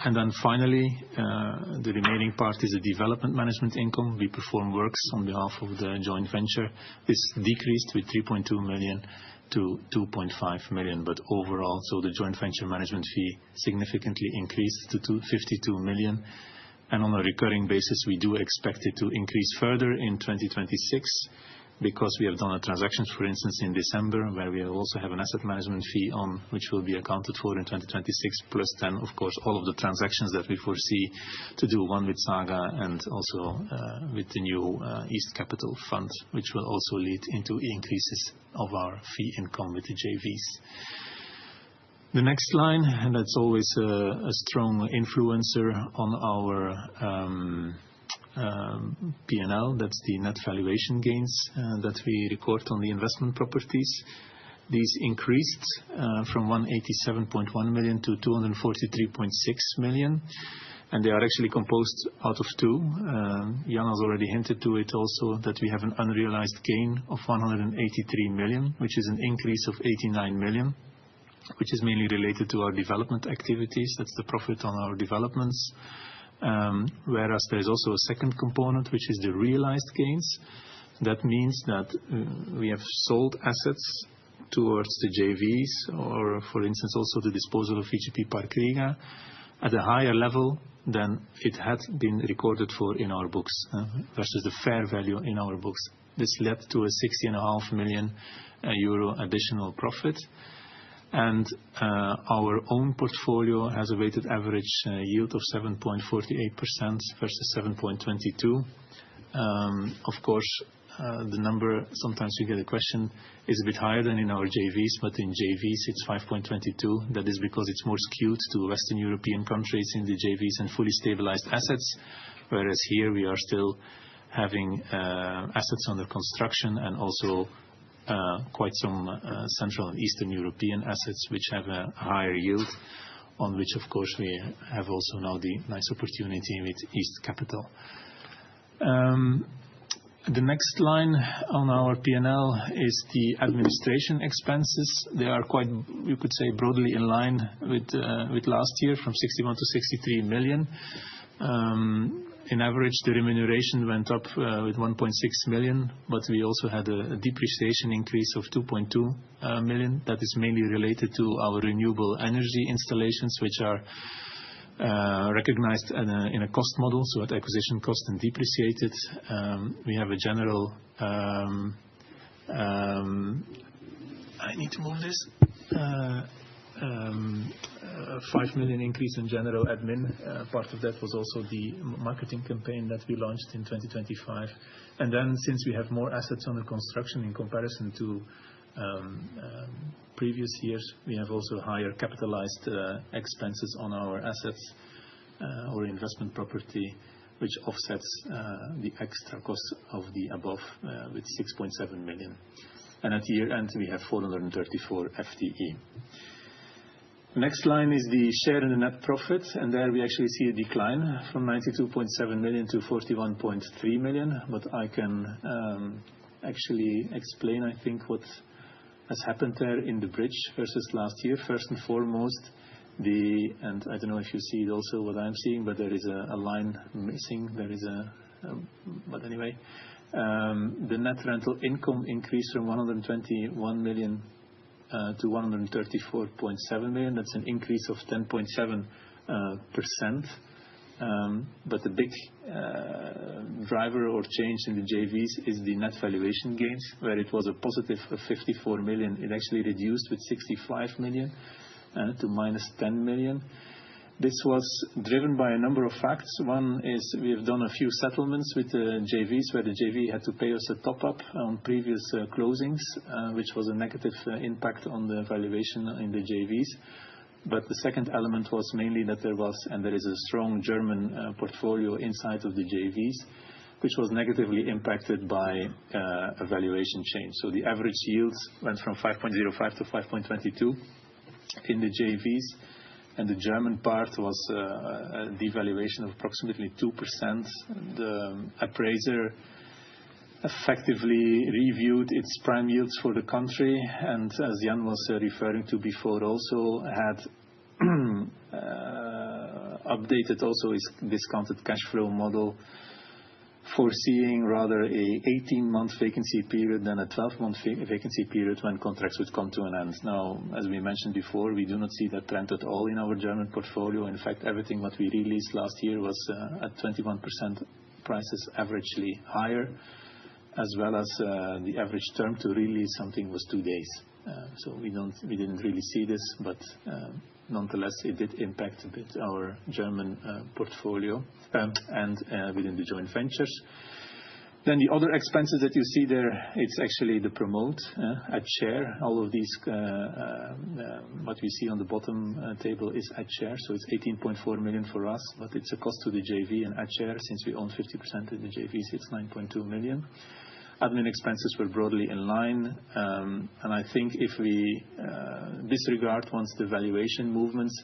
[SPEAKER 4] And then finally, the remaining part is the development management income. We perform works on behalf of the joint venture. This decreased with 3.2 million to 2.5 million, but overall, so the joint venture management fee significantly increased to 52 million. And on a recurring basis, we do expect it to increase further in 2026, because we have done a transaction, for instance, in December, where we also have an asset management fee on, which will be accounted for in 2026, plus then, of course, all of the transactions that we foresee to do, one with Saga and also with the new East Capital Fund, which will also lead into increases of our fee income with the JVs. The next line, and that's always a strong influencer on our P&L. That's the net valuation gains that we record on the investment properties. These increased from 187.1 million to 243.6 million. And they are actually composed out of two. Jan has already hinted to it also that we have an unrealized gain of 183 million, which is an increase of 89 million, which is mainly related to our development activities. That's the profit on our developments. Whereas there is also a second component, which is the realized gains. That means that we have sold assets towards the JVs, or for instance also the disposal of VGP Park Riga, at a higher level than it had been recorded for in our books versus the fair value in our books. This led to a 60.5 million euro additional profit. And our own portfolio has a weighted average yield of 7.48% versus 7.22%. Of course, the number, sometimes we get a question, is a bit higher than in our JVs, but in JVs it's 5.22. That is because it's more skewed to Western European countries in the JVs and fully stabilized assets, whereas here we are still having assets under construction and also quite some Central and Eastern European assets which have a higher yield, on which of course we have also now the nice opportunity with East Capital. The next line on our P&L is the administration expenses. They are quite, you could say, broadly in line with last year, from 61 to 63 million. In average, the remuneration went up with 1.6 million, but we also had a depreciation increase of 2.2 million. That is mainly related to our renewable energy installations, which are recognized in a cost model, so at acquisition cost and depreciated. We have a general, I need to move this, 5 million increase in general admin. Part of that was also the marketing campaign that we launched in 2025. And then since we have more assets under construction in comparison to previous years, we have also higher capitalized expenses on our assets or investment property, which offsets the extra cost of the above with 6.7 million. And at year end, we have 434 FTE. Next line is the share in the net profit, and there we actually see a decline from 92.7 million to 41.3 million. But I can actually explain, I think, what has happened there in the bridge versus last year. First and foremost, and I don't know if you see it also what I'm seeing, but there is a line missing. But anyway, the net rental income increased from 121 million to 134.7 million. That's an increase of 10.7%. But the big driver or change in the JVs is the net valuation gains, where it was a positive of 54 million. It actually reduced with 65 million to minus 10 million. This was driven by a number of facts. One is we have done a few settlements with the JVs, where the JV had to pay us a top-up on previous closings, which was a negative impact on the valuation in the JVs. But the second element was mainly that there was, and there is a strong German portfolio inside of the JVs, which was negatively impacted by a valuation change. So the average yields went from 5.05 to 5.22 in the JVs. And the German part was a devaluation of approximately 2%. The appraiser effectively reviewed its prime yields for the country, and as Jan was referring to before, also had updated also his discounted cash flow model, foreseeing rather a 18-month vacancy period than a 12-month vacancy period when contracts would come to an end. Now, as we mentioned before, we do not see that trend at all in our German portfolio. In fact, everything what we released last year was at 21% prices averagely higher, as well as the average term to release something was 2 days. So we didn't really see this, but nonetheless, it did impact a bit our German portfolio and within the joint ventures. Then the other expenses that you see there, it's actually the promote at share. All of these, what we see on the bottom table is at share. So it's 18.4 million for us, but it's a cost to the JV and at share. Since we own 50% of the JVs, it's 9.2 million. Admin expenses were broadly in line. And I think if we disregard once the valuation movements,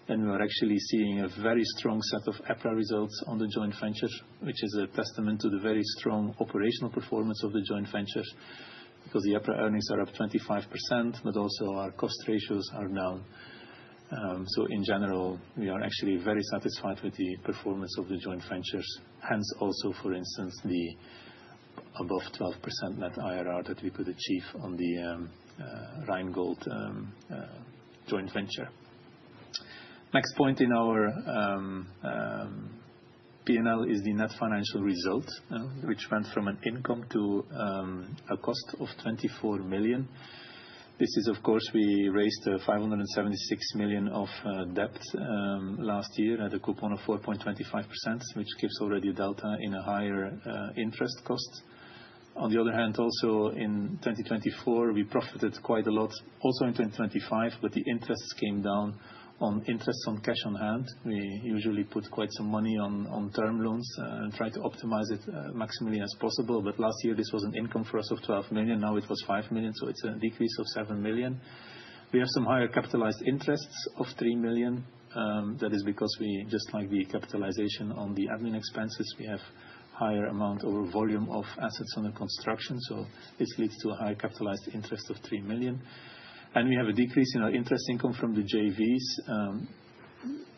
[SPEAKER 4] then we are actually seeing a very strong set of EPRA results on the joint venture, which is a testament to the very strong operational performance of the joint venture, because the EPRA earnings are up 25%, but also our cost ratios are down. So in general, we are actually very satisfied with the performance of the joint ventures. Hence also, for instance, the above 12% net IRR that we could achieve on the Rheingold joint venture. Next point in our P&L is the net financial result, which went from an income to a cost of 24 million. This is, of course, we raised 576 million of debt last year at a coupon of 4.25%, which gives already a delta in a higher interest cost. On the other hand, also in 2024, we profited quite a lot, also in 2025, but the interests came down on interest on cash on hand. We usually put quite some money on term loans and try to optimize it maximally as possible. But last year, this was an income for us of 12 million. Now it was 5 million, so it's a decrease of 7 million. We have some higher capitalized interests of 3 million. That is because we, just like the capitalization on the admin expenses, we have higher amount or volume of assets under construction. So this leads to a higher capitalized interest of 3 million. And we have a decrease in our interest income from the JVs.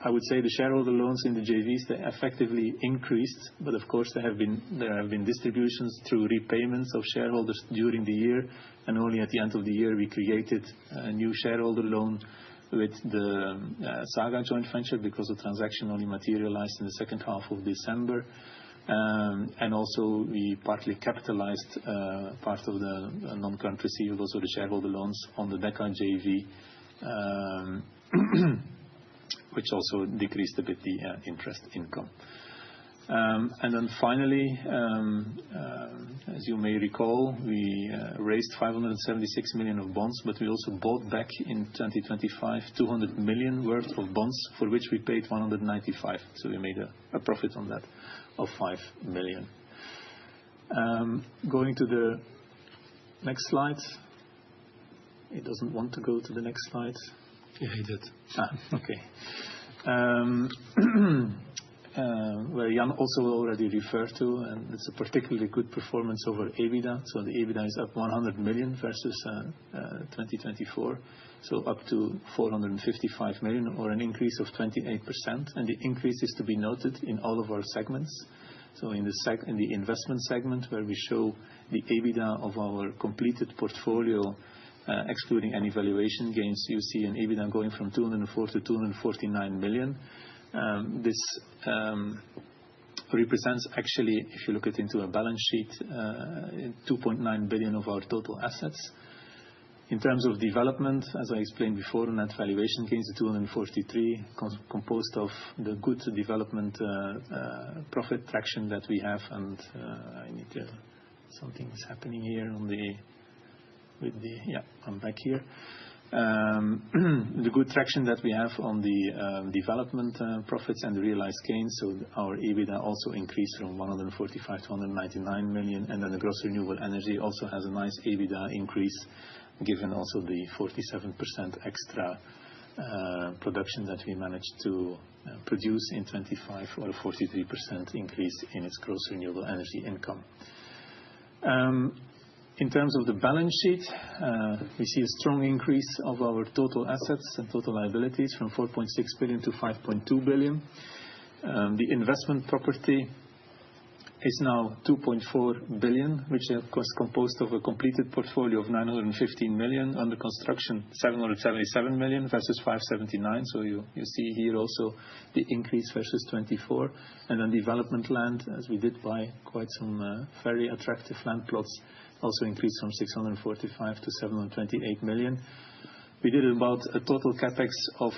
[SPEAKER 4] I would say the shareholder loans in the JVs, they effectively increased, but of course there have been distributions through repayments of shareholders during the year, and only at the end of the year we created a new shareholder loan with the Saga joint venture, because the transaction only materialized in the second half of December. And also we partly capitalized part of the non-current receivables or the shareholder loans on the DECA JV, which also decreased a bit the interest income. And then finally, as you may recall, we raised 576 million of bonds, but we also bought back in 2025 200 million worth of bonds, for which we paid 195. So we made a profit on that of 5 million. Going to the next slide. It doesn't want to go to the next slide.
[SPEAKER 2] Yeah, he did.
[SPEAKER 4] Okay. Where Jan also already referred to, and it's a particularly good performance over EBITDA. So the EBITDA is up 100 million versus 2024, so up to 455 million, or an increase of 28%. And the increase is to be noted in all of our segments. So in the investment segment, where we show the EBITDA of our completed portfolio, excluding any valuation gains, you see an EBITDA going from 204 to 249 million. This represents actually, if you look it into a balance sheet, 2.9 billion of our total assets. In terms of development, as I explained before, net valuation gains, the 243, composed of the good development profit traction that we have. And something is happening here I'm back here. The good traction that we have on the development profits and the realized gains. So our EBITDA also increased from 145 to 199 million. And then the gross renewable energy also has a nice EBITDA increase, given also the 47% extra production that we managed to produce in 25, or a 43% increase in its gross renewable energy income. In terms of the balance sheet, we see a strong increase of our total assets and total liabilities from 4.6 billion to 5.2 billion. The investment property is now 2.4 billion, which of course composed of a completed portfolio of 915 million, under construction 777 million versus 579. So you see here also the increase versus 24. And then development land, as we did buy quite some very attractive land plots, also increased from 645 to 728 million. We did about a total CapEx of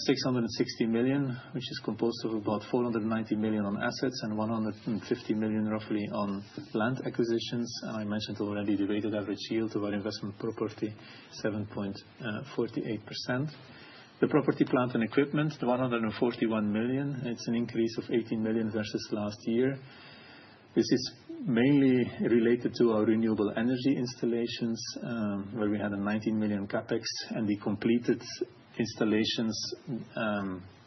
[SPEAKER 4] 660 million, which is composed of about 490 million on assets and 150 million roughly on land acquisitions. And I mentioned already the weighted average yield of our investment property, 7.48%. The property, plant and equipment, the 141 million, it's an increase of 18 million versus last year. This is mainly related to our renewable energy installations, where we had a 19 million CapEx, and the completed installations,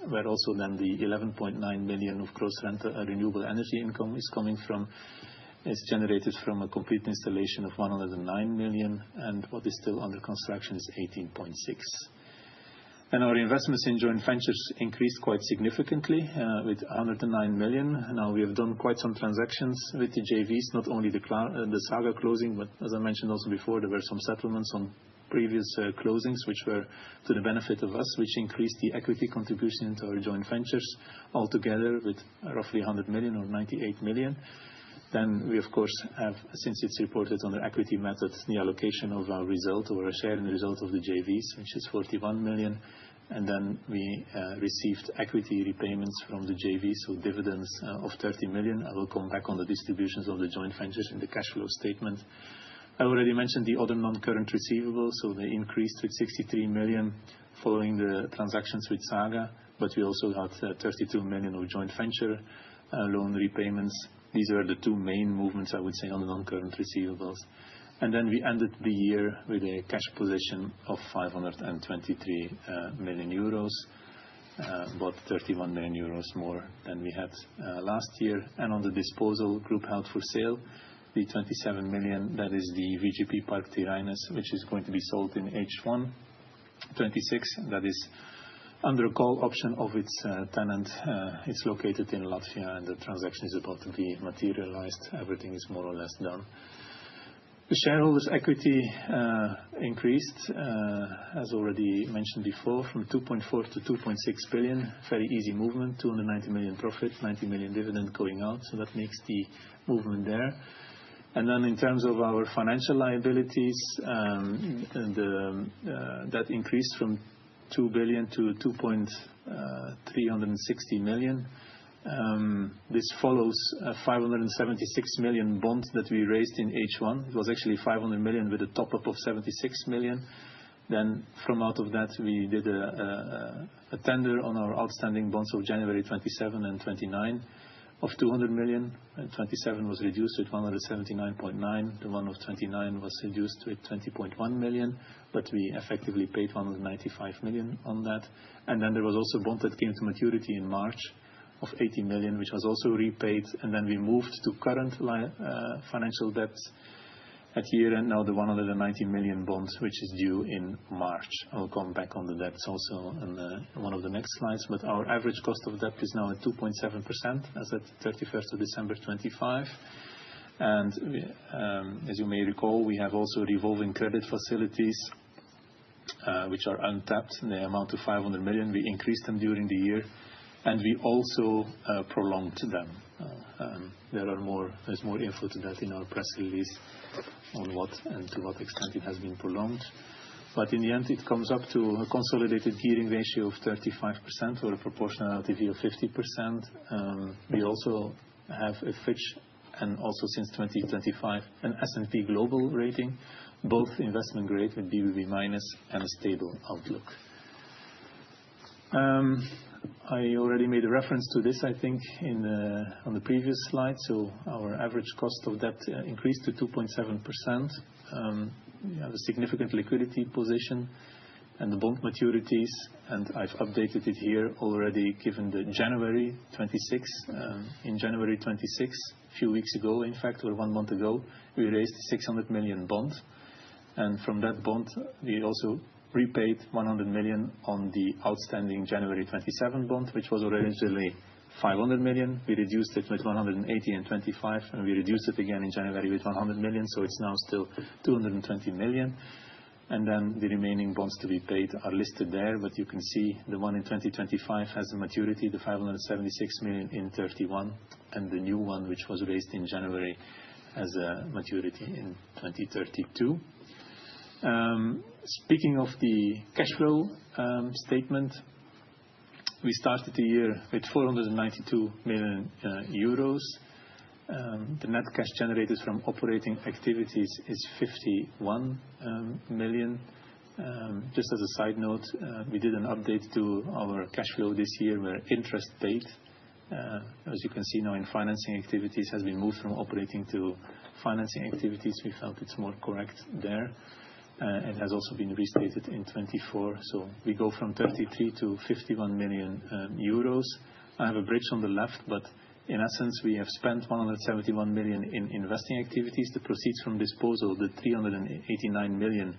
[SPEAKER 4] where also then the 11.9 million of gross renewable energy income is coming from. It's generated from a complete installation of 109 million, and what is still under construction is 18.6. And our investments in joint ventures increased quite significantly with 109 million. Now we have done quite some transactions with the JVs, not only the Saga closing, but as I mentioned also before, there were some settlements on previous closings which were to the benefit of us, which increased the equity contribution into our joint ventures altogether with roughly 100 million or 98 million. Then we, of course, have, since it's reported on the equity method, the allocation of our result or a share in the result of the JVs, which is 41 million. And then we received equity repayments from the JVs, so dividends of 30 million. I will come back on the distributions of the joint ventures in the cash flow statement. I already mentioned the other non-current receivables, so they increased with 63 million following the transactions with Saga, but we also had 32 million of joint venture loan repayments. These were the two main movements, I would say, on the non-current receivables. And then we ended the year with a cash position of 523 million euros, about 31 million euros more than we had last year. And on the disposal, group held for sale, the 27 million, that is the VGP Park Tiraines, which is going to be sold in H1 26. That is under a call option of its tenant. It's located in Latvia, and the transaction is about to be materialized. Everything is more or less done. The shareholders' equity increased, as already mentioned before, from 2.4 to 2.6 billion. Very easy movement, 290 million profit, 90 million dividend going out, so that makes the movement there. And then in terms of our financial liabilities, that increased from 2 billion to 2.360 million. This follows a 576 million bond that we raised in H1. It was actually 500 million with a top-up of 76 million. Then from out of that, we did a tender on our outstanding bonds of January 27 and 29 of 200 million. And 27 was reduced with 179.9. The one of 29 was reduced with 20.1 million, but we effectively paid 195 million on that. And then there was also a bond that came to maturity in March of 80 million, which was also repaid. And then we moved to current financial debt at year end, now the 190 million bonds, which is due in March. I'll come back on the debts also in one of the next slides. But our average cost of debt is now at 2.7% as at 31st of December 25. And as you may recall, we have also revolving credit facilities, which are untapped. They amount to 500 million. We increased them during the year, and we also prolonged them. There's more info to that in our press release on what and to what extent it has been prolonged. But in the end, it comes up to a consolidated gearing ratio of 35% or a proportional LTV of 50%. We also have a Fitch, and also since 2025, an S&P Global rating, both investment grade with BBB minus and a stable outlook. I already made a reference to this, I think, on the previous slide. So our average cost of debt increased to 2.7%. We have a significant liquidity position and the bond maturities, and I've updated it here already given the January 26. In January 26, a few weeks ago, in fact, or 1 month ago, we raised a 600 million bond. And from that bond, we also repaid 100 million on the outstanding January 27 bond, which was originally 500 million. We reduced it with 180 and 25, and we reduced it again in January with 100 million, so it's now still 220 million. And then the remaining bonds to be paid are listed there, but you can see the one in 2025 has a maturity, the 576 million in 31, and the new one, which was raised in January, has a maturity in 2032. Speaking of the cash flow statement, we started the year with 492 million euros. The net cash generated from operating activities is 51 million. Just as a side note, we did an update to our cash flow this year where interest paid, as you can see now in financing activities, has been moved from operating to financing activities. We felt it's more correct there. It has also been restated in 24. So we go from 33 to 51 million euros. I have a bridge on the left, but in essence, we have spent 171 million in investing activities. The proceeds from disposal, the 389 million,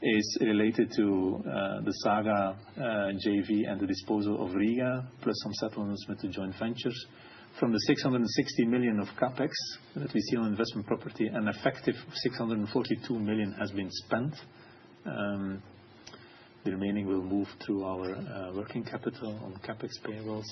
[SPEAKER 4] is related to the Saga JV and the disposal of Riga, plus some settlements with the joint ventures. From the 660 million of capex that we see on investment property, an effective 642 million has been spent. The remaining will move through our working capital on capex payables.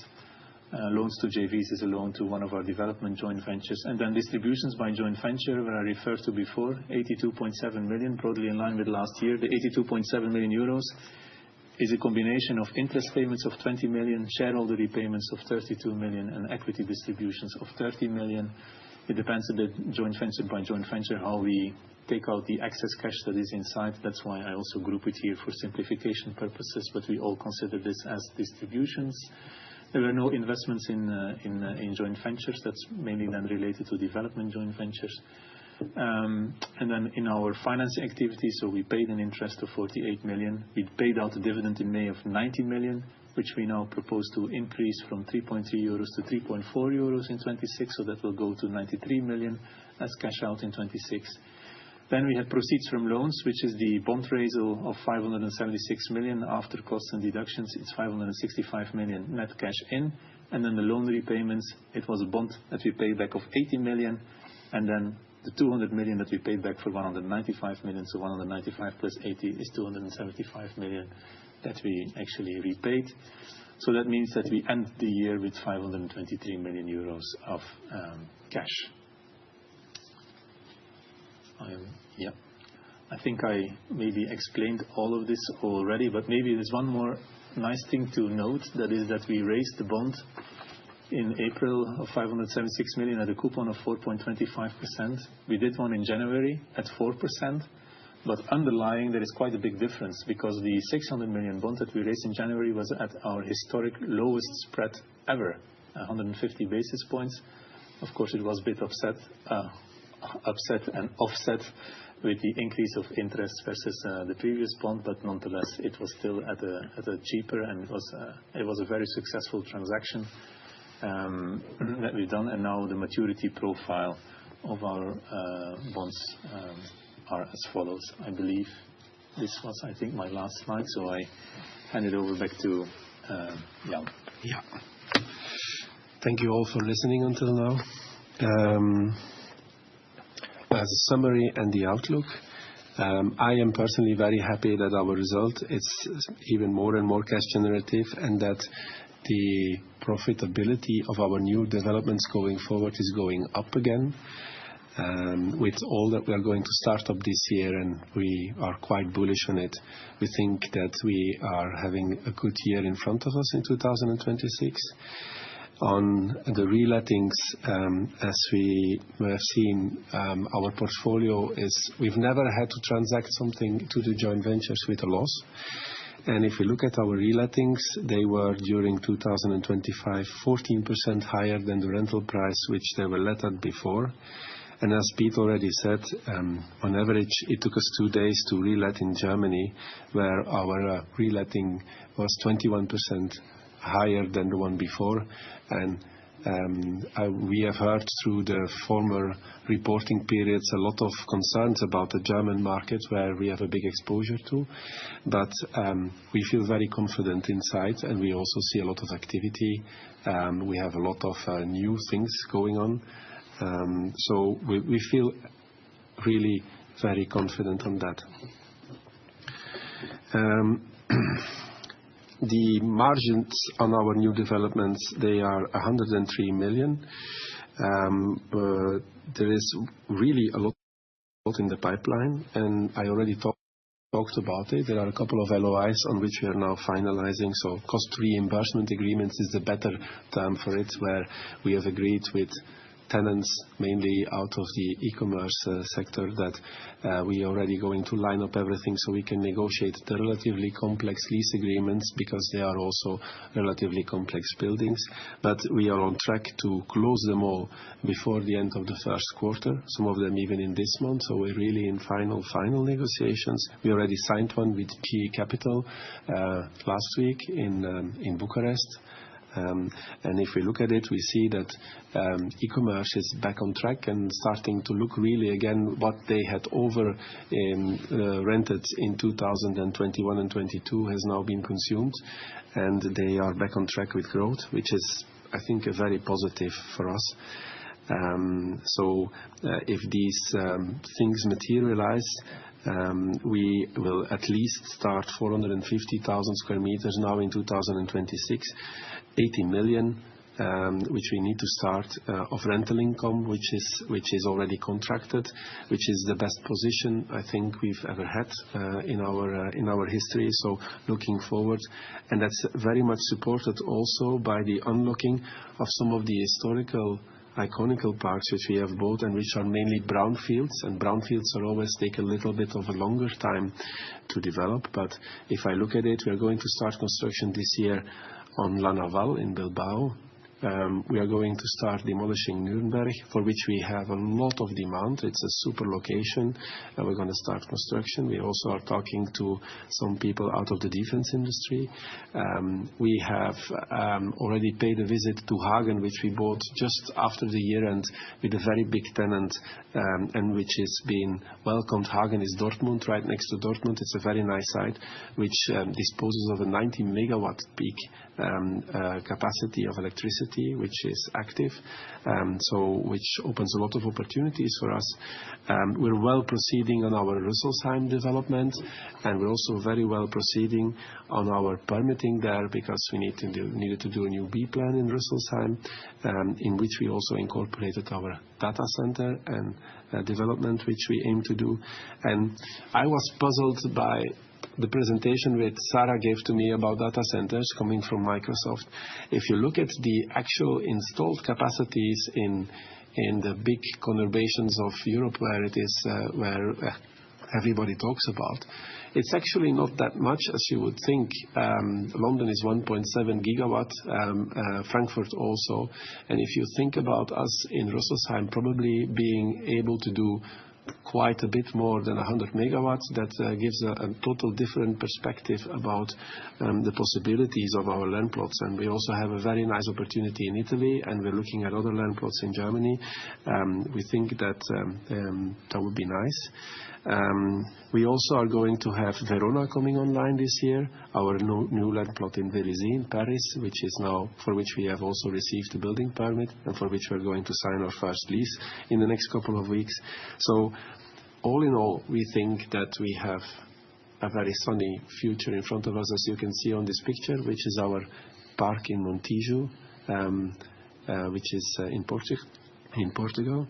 [SPEAKER 4] Loans to JVs is a loan to one of our development joint ventures. And then distributions by joint venture, where I referred to before, 82.7 million, broadly in line with last year. The 82.7 million euros is a combination of interest payments of 20 million, shareholder repayments of 32 million, and equity distributions of 30 million. It depends a bit joint venture by joint venture how we take out the excess cash that is inside. That's why I also group it here for simplification purposes, but we all consider this as distributions. There were no investments in joint ventures. That's mainly then related to development joint ventures. And then in our financing activities, so we paid an interest of 48 million. We paid out a dividend in May of 90 million, which we now propose to increase from 3.3 euros to 3.4 euros in 26. So that will go to 93 million as cash out in 26. Then we had proceeds from loans, which is the bond raisal of 576 million after costs and deductions. It's 565 million net cash in. And then the loan repayments, it was a bond that we paid back of 80 million. And then the 200 million that we paid back for 195 million. So 195 plus 80 is 275 million that we actually repaid. So that means that we end the year with 523 million euros of cash. I think I maybe explained all of this already, but maybe there's one more nice thing to note. That is that we raised the bond in April of 576 million at a coupon of 4.25%. We did one in January at 4%. But underlying, there is quite a big difference because the 600 million bond that we raised in January was at our historic lowest spread ever, 150 basis points. Of course, it was a bit upset and offset with the increase of interest versus the previous bond, but nonetheless, it was still at a cheaper, and it was a very successful transaction that we've done. And now the maturity profile of our bonds are as follows. I believe this was, I think, my last slide, so I hand it over back to Jan.
[SPEAKER 2] Yeah. Thank you all for listening until now. As a summary and the outlook, I am personally very happy that our result is even more and more cash generative, and that the profitability of our new developments going forward is going up again. With all that we are going to start up this year, and we are quite bullish on it, we think that we are having a good year in front of us in 2026. On the relettings, as we have seen, our portfolio is, we've never had to transact something to the joint ventures with a loss. And if we look at our relettings, they were during 2025 14% higher than the rental price which they were let at before. And as Pete already said, on average, it took us 2 days to relet in Germany, where our reletting was 21% higher than the one before. And we have heard through the former reporting periods a lot of concerns about the German market, where we have a big exposure to. But we feel very confident inside, and we also see a lot of activity. We have a lot of new things going on. So we feel really very confident on that. The margins on our new developments, they are 103 million. There is really a lot in the pipeline, and I already talked talked about it. There are a couple of LOIs on which we are now finalizing. So cost reimbursement agreements is the better term for it, where we have agreed with tenants, mainly out of the e-commerce sector, that we are already going to line up everything so we can negotiate the relatively complex lease agreements, because they are also relatively complex buildings. But we are on track to close them all before the end of the first quarter, some of them even in this month. So we're really in final negotiations. We already signed one with PE Capital last week in Bucharest. And if we look at it, we see that e-commerce is back on track and starting to look really again what they had over rented in 2021 and 22 has now been consumed, and they are back on track with growth, which is, I think, a very positive for us. So if these things materialize, we will at least start 450,000 square meters now in 2026, 80 million, which we need to start of rental income, which is already contracted, which is the best position I think we've ever had in our history. So looking forward, and that's very much supported also by the unlocking of some of the historical iconical parks which we have bought and which are mainly brownfields, and brownfields are always take a little bit of a longer time to develop. But if I look at it, we are going to start construction this year on La Naval in Bilbao. We are going to start demolishing Nuremberg, for which we have a lot of demand. It's a super location, and we're going to start construction. We also are talking to some people out of the defense industry. We have already paid a visit to Hagen, which we bought just after the year end with a very big tenant, and which is being welcomed. Hagen is Dortmund, right next to Dortmund. It's a very nice site, which disposes of a 90 megawatt peak capacity of electricity, which is active, so which opens a lot of opportunities for us. We're well proceeding on our Rüsselsheim development, and we're also very well proceeding on our permitting there, because we needed to do a new B plan in Rüsselsheim, in which we also incorporated our data center and development, which we aim to do. And I was puzzled by the presentation which Sarah gave to me about data centers coming from Microsoft. If you look at the actual installed capacities in the big conurbations of Europe, where it is where everybody talks about, it's actually not that much as you would think. London is 1.7 gigawatt, Frankfurt also. And if you think about us in Rüsselsheim probably being able to do quite a bit more than 100 megawatts, that gives a total different perspective about the possibilities of our land plots. And we also have a very nice opportunity in Italy, and we're looking at other land plots in Germany. We think that that would be nice. We also are going to have Verona coming online this year, our new land plot in Vélizy in Paris, which is now, for which we have also received a building permit, and for which we're going to sign our first lease in the next couple of weeks. So all in all, we think that we have a very sunny future in front of us, as you can see on this picture, which is our park in Montijo, which is in Portugal.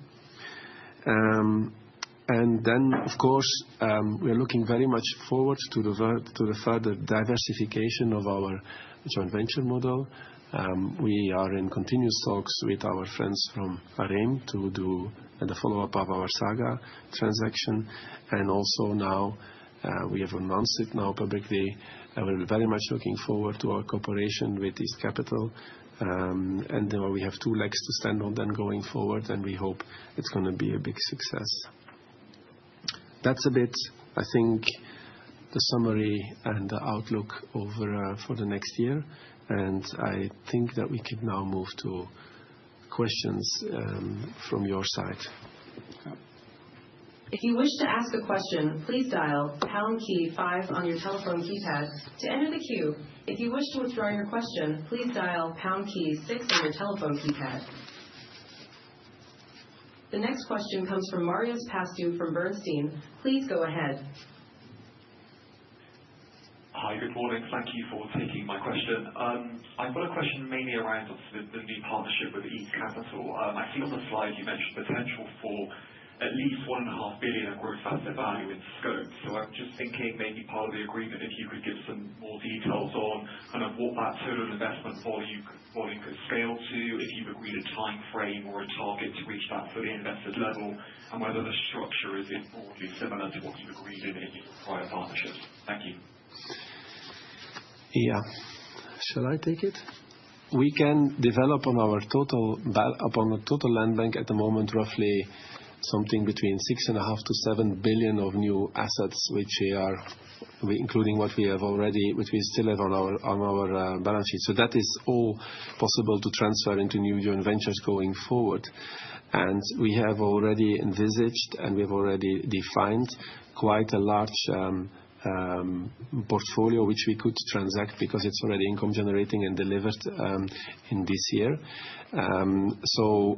[SPEAKER 2] And then, of course, we are looking very much forward to the further diversification of our joint venture model. We are in continuous talks with our friends from AREM to do the follow-up of our Saga transaction. And also now, we have announced it now publicly, we're very much looking forward to our cooperation with East Capital. And we have two legs to stand on then going forward, and we hope it's going to be a big success. That's a bit, I think, the summary and the outlook over for the next year. And I think that we can now move to questions from your side.
[SPEAKER 1] If you wish to ask a question, please dial pound key 5 on your telephone keypad to enter the queue. If you wish to withdraw your question, please dial pound key 6 on your telephone keypad. The next question comes from Marius Pastou from Bernstein. Please go ahead.
[SPEAKER 5] Hi, good morning. Thank you for taking my question. I've got a question mainly around the new partnership with East Capital. I see on the slide you mentioned potential for at least 1.5 billion of gross asset value in scope. So I'm just thinking maybe part of the agreement, if you could give some more details on kind of what that total investment volume could scale to, if you've agreed a time frame or a target to reach that fully invested level, and whether the structure is broadly similar to what you've agreed in your prior partnerships. Thank you.
[SPEAKER 2] Yeah. Shall I take it? We can develop on our total land bank at the moment, roughly something between 6.5 to 7 billion of new assets, including what we still have on our balance sheet. So that is all possible to transfer into new joint ventures going forward. And we have already envisaged and we have already defined quite a large portfolio which we could transact because it's already income generating and delivered in this year. So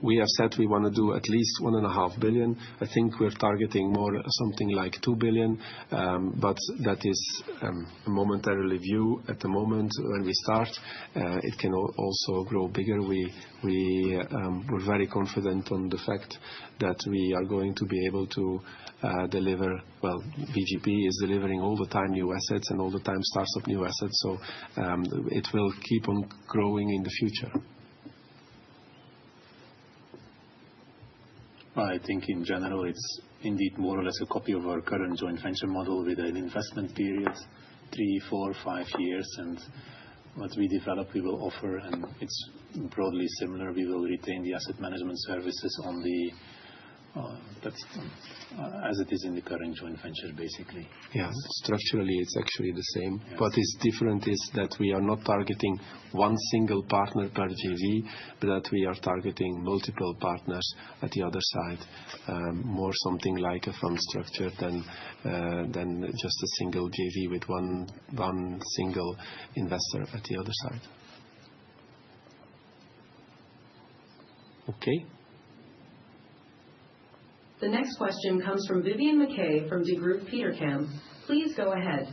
[SPEAKER 2] we have said we want to do at least 1.5 billion. I think we're targeting more something like 2 billion, but that is a momentary view at the moment. When we start, it can also grow bigger. We're very confident on the fact that we are going to be able to deliver. Well, VGP is delivering all the time new assets and all the time starts up new assets, so it will keep on growing in the future.
[SPEAKER 4] I think in general it's indeed more or less a copy of our current joint venture model with an investment period 3, 4, 5 years, and what we develop we will offer, and it's broadly similar. We will retain the asset management services on the as it is in the current joint venture, basically.
[SPEAKER 2] Yeah, structurally it's actually the same.
[SPEAKER 4] Yes.
[SPEAKER 2] What is different is that we are not targeting one single partner per JV, but that we are targeting multiple partners at the other side. More something like a fund structure than just a single JV with one single investor at the other side. Okay.
[SPEAKER 1] The next question comes from Vivian McKay from Degroof Petercam. Please go ahead.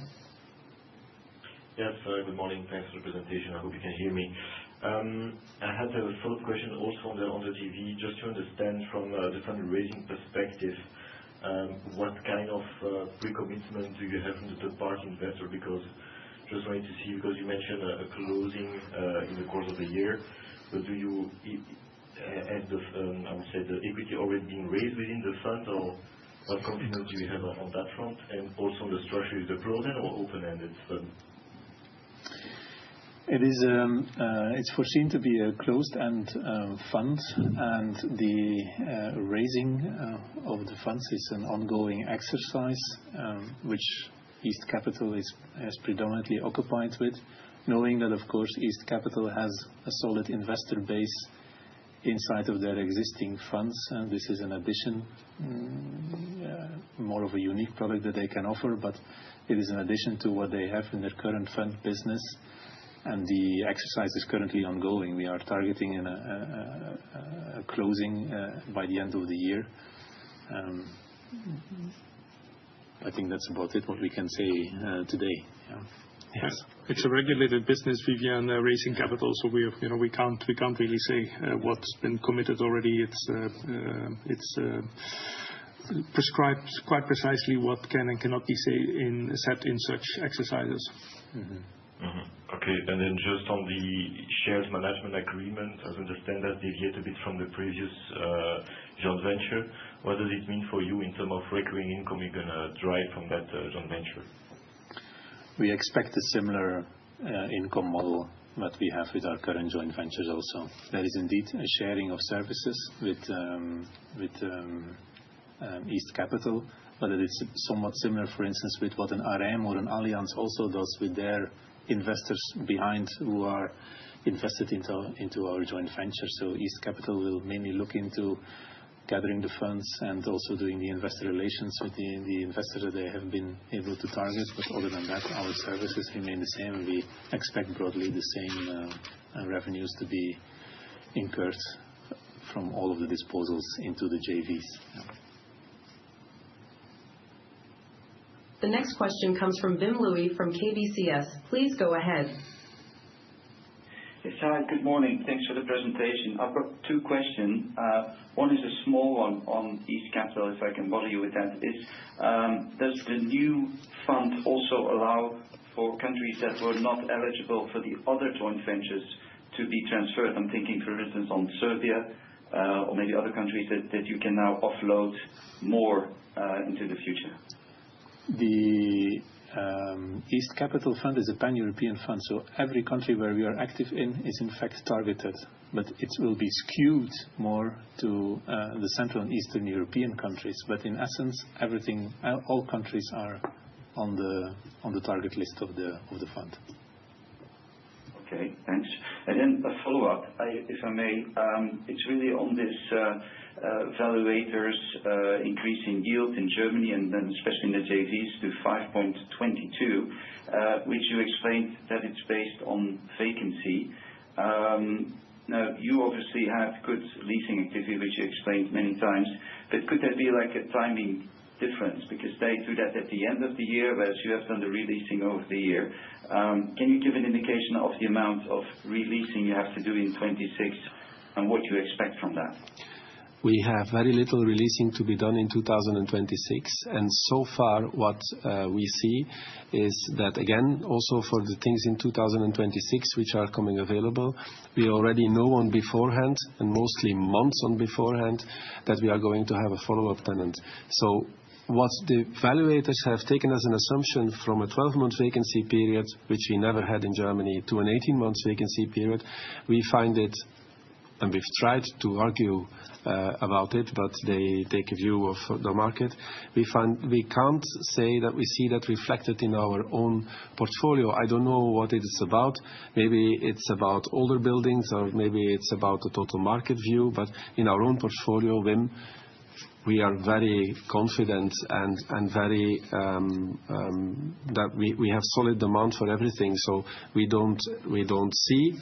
[SPEAKER 6] Yes, good morning. Thanks for the presentation. I hope you can hear me. I had a follow-up question also on the JV, just to understand from the fundraising perspective, what kind of pre-commitment do you have from the third-party investor? Because just wanted to see, because you mentioned a closing in the course of the year, but do you has I would say the equity already been raised within the fund, or what confidence do you have on that front? And also the structure, is it closed-end or open-ended fund?
[SPEAKER 4] It's foreseen to be a closed-end fund, and the raising of the funds is an ongoing exercise, which East Capital is predominantly occupied with, knowing that of course East Capital has a solid investor base inside of their existing funds, and this is an addition, more of a unique product that they can offer, but it is an addition to what they have in their current fund business, and the exercise is currently ongoing. We are targeting a closing by the end of the year. I think that's about it, what we can say today. Yeah.
[SPEAKER 3] Yes. It's a regulated business, Vivian, raising capital, so we can't really say what's been committed already. It's prescribed quite precisely what can and cannot be said in such exercises.
[SPEAKER 6] Okay, and then just on the shares management agreement, as I understand that deviate a bit from the previous joint venture. What does it mean for you in terms of recurring income you're going to drive from that joint venture?
[SPEAKER 4] We expect a similar income model that we have with our current joint ventures also. There is indeed a sharing of services with East Capital, but it is somewhat similar, for instance, with what an RM or an Allianz also does with their investors behind who are invested into our joint venture. So East Capital will mainly look into gathering the funds and also doing the investor relations with the investors that they have been able to target. But other than that, our services remain the same. We expect broadly the same revenues to be incurred from all of the disposals into the JVs. Yeah.
[SPEAKER 1] The next question comes from Wim Louis from KBCS. Please go ahead.
[SPEAKER 7] Yes, hi, good morning. Thanks for the presentation. I've got two questions. One is a small one on East Capital, if I can bother you with that. Does the new fund also allow for countries that were not eligible for the other joint ventures to be transferred? I'm thinking, for instance, on Serbia or maybe other countries that you can now offload more into the future.
[SPEAKER 4] The East Capital Fund is a pan-European fund, so every country where we are active in is in fact targeted, but it will be skewed more to the Central and Eastern European countries. But in essence, all countries are on the target list of the fund.
[SPEAKER 7] Okay, thanks. And then a follow-up, if I may, it's really on this valuators increasing yield in Germany and then especially in the JVs to 5.22, which you explained that it's based on vacancy. Now, you obviously have good leasing activity, which you explained many times, but could there be like a timing difference? Because they do that at the end of the year, whereas you have done the releasing over the year. Can you give an indication of the amount of releasing you have to do in 26 and what you expect from that?
[SPEAKER 2] We have very little releasing to be done in 2026, and so far what we see is that, again, also for the things in 2026 which are coming available, we already know on beforehand, and mostly months on beforehand, that we are going to have a follow-up tenant. So what the valuators have taken as an assumption from a 12-month vacancy period, which we never had in Germany, to an 18-month vacancy period, we find it, and we've tried to argue about it, but they take a view of the market. We can't say that we see that reflected in our own portfolio. I don't know what it is about. Maybe it's about older buildings, or maybe it's about the total market view, but in our own portfolio, Wim, we are very confident and very that we have solid demand for everything. So we don't see,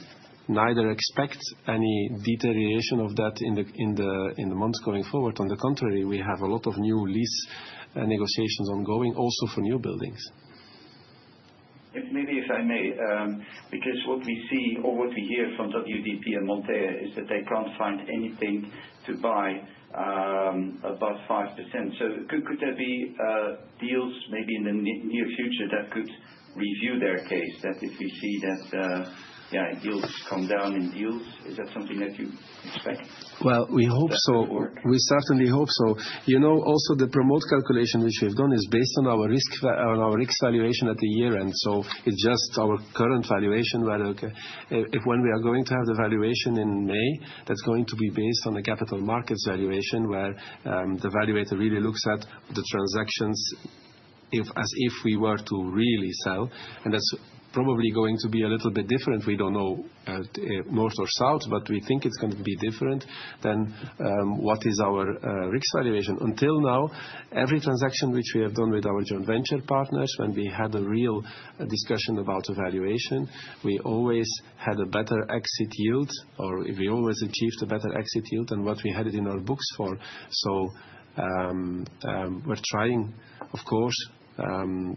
[SPEAKER 2] neither expect any deterioration of that in the months going forward. On the contrary, we have a lot of new lease negotiations ongoing, also for new buildings.
[SPEAKER 7] Maybe if I may, because what we see or what we hear from WDP and Montea is that they can't find anything to buy above 5%. So could there be deals maybe in the near future that could review their case, that if we see that yields come down in deals, is that something that you expect?
[SPEAKER 2] Well, we hope so. We certainly hope so. You know, also the promote calculation which we've done is based on our risk valuation at the year end. So it's just our current valuation. Where if when we are going to have the valuation in May, that's going to be based on the capital markets valuation, where the valuator really looks at the transactions as if we were to really sell, and that's probably going to be a little bit different. We don't know north or south, but we think it's going to be different than what is our risk valuation. Until now, every transaction which we have done with our joint venture partners, when we had a real discussion about the valuation, we always had a better exit yield, or we always achieved a better exit yield than what we had it in our books for. So we're trying, of course.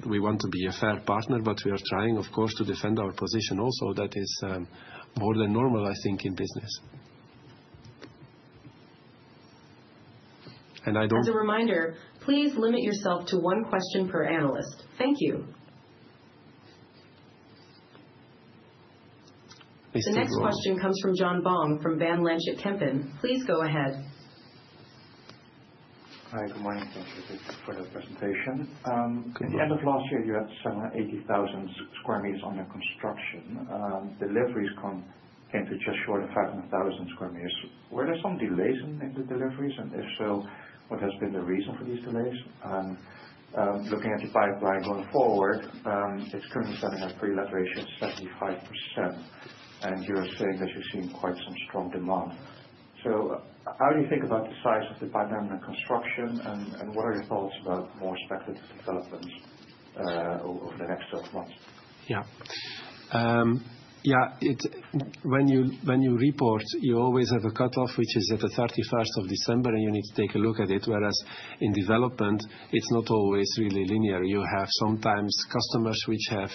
[SPEAKER 2] We want to be a fair partner, but we are trying, of course, to defend our position also. That is more than normal, I think, in business. And As
[SPEAKER 1] a reminder, please limit yourself to one question per analyst. Thank you. The next question comes from John Bong from Van Lanschot Kempen. Please go ahead.
[SPEAKER 8] Hi, good morning. Thank you for the presentation. At the end of last year, you had 780,000 square meters under construction. Deliveries came to just short of 500,000 square meters. Were there some delays in the deliveries? And if so, what has been the reason for these delays? Looking at the pipeline going forward, it's currently standing at pre-let ratio of 75%. And you're saying that you're seeing quite some strong demand. So how do you think about the size of the pipeline and construction, and what are your thoughts about more speculative developments over the next 12 months?
[SPEAKER 2] Yeah. Yeah, when you report, you always have a cutoff, which is at the 31st of December, and you need to take a look at it. Whereas in development, it's not always really linear. You have sometimes customers which have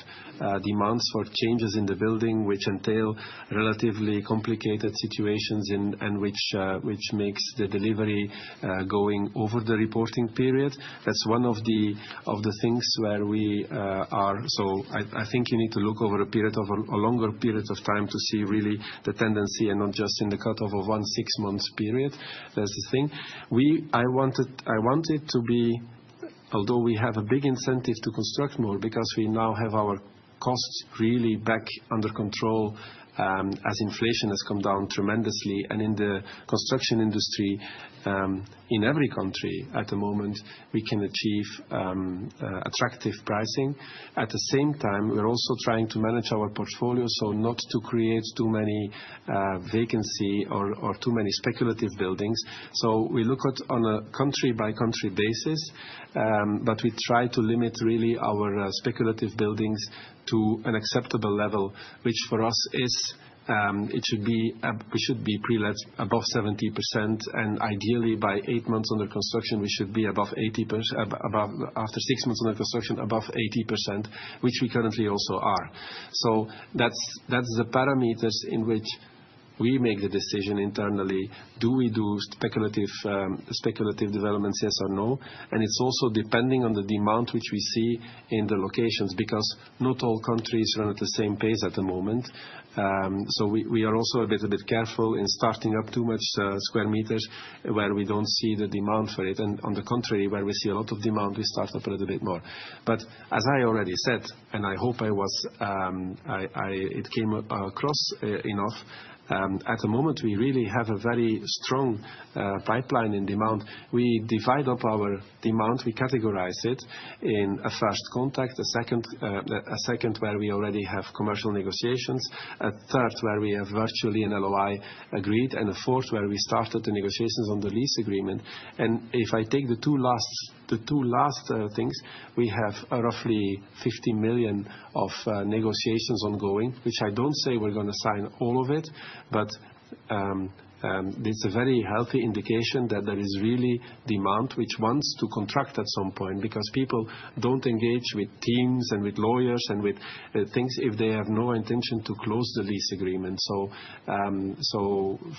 [SPEAKER 2] demands for changes in the building, which entail relatively complicated situations, and which makes the delivery going over the reporting period. That's one of the things where we are. So I think you need to look over a longer period of time to see really the tendency, and not just in the cutoff of 1 6-month period. That's the thing. I wanted to be, although we have a big incentive to construct more, because we now have our costs really back under control, as inflation has come down tremendously, and in the construction industry, in every country at the moment, we can achieve attractive pricing. At the same time, we're also trying to manage our portfolio, so not to create too many vacancy or too many speculative buildings. So we look at on a country-by-country basis, but we try to limit really our speculative buildings to an acceptable level, which for us is we should be pre-let above 70%, and ideally by 8 months under construction we should be above 80%. After 6 months under construction, above 80%, which we currently also are. So that's the parameters in which we make the decision internally. Do we do speculative developments, yes or no? And it's also depending on the demand which we see in the locations, because not all countries run at the same pace at the moment. So we are also a bit careful in starting up too much square meters where we don't see the demand for it, and on the contrary, where we see a lot of demand, we start up a little bit more. But as I already said, and I hope it came across enough. At the moment, we really have a very strong pipeline in demand. We divide up our demand, we categorize it in a first contact, a second where we already have commercial negotiations, a third where we have virtually an LOI agreed, and a fourth where we started the negotiations on the lease agreement. And if I take the two last things, we have roughly 50 million of negotiations ongoing, which I don't say we're going to sign all of it, but it's a very healthy indication that there is really demand which wants to contract at some point, because people don't engage with teams and with lawyers and with things if they have no intention to close the lease agreement. So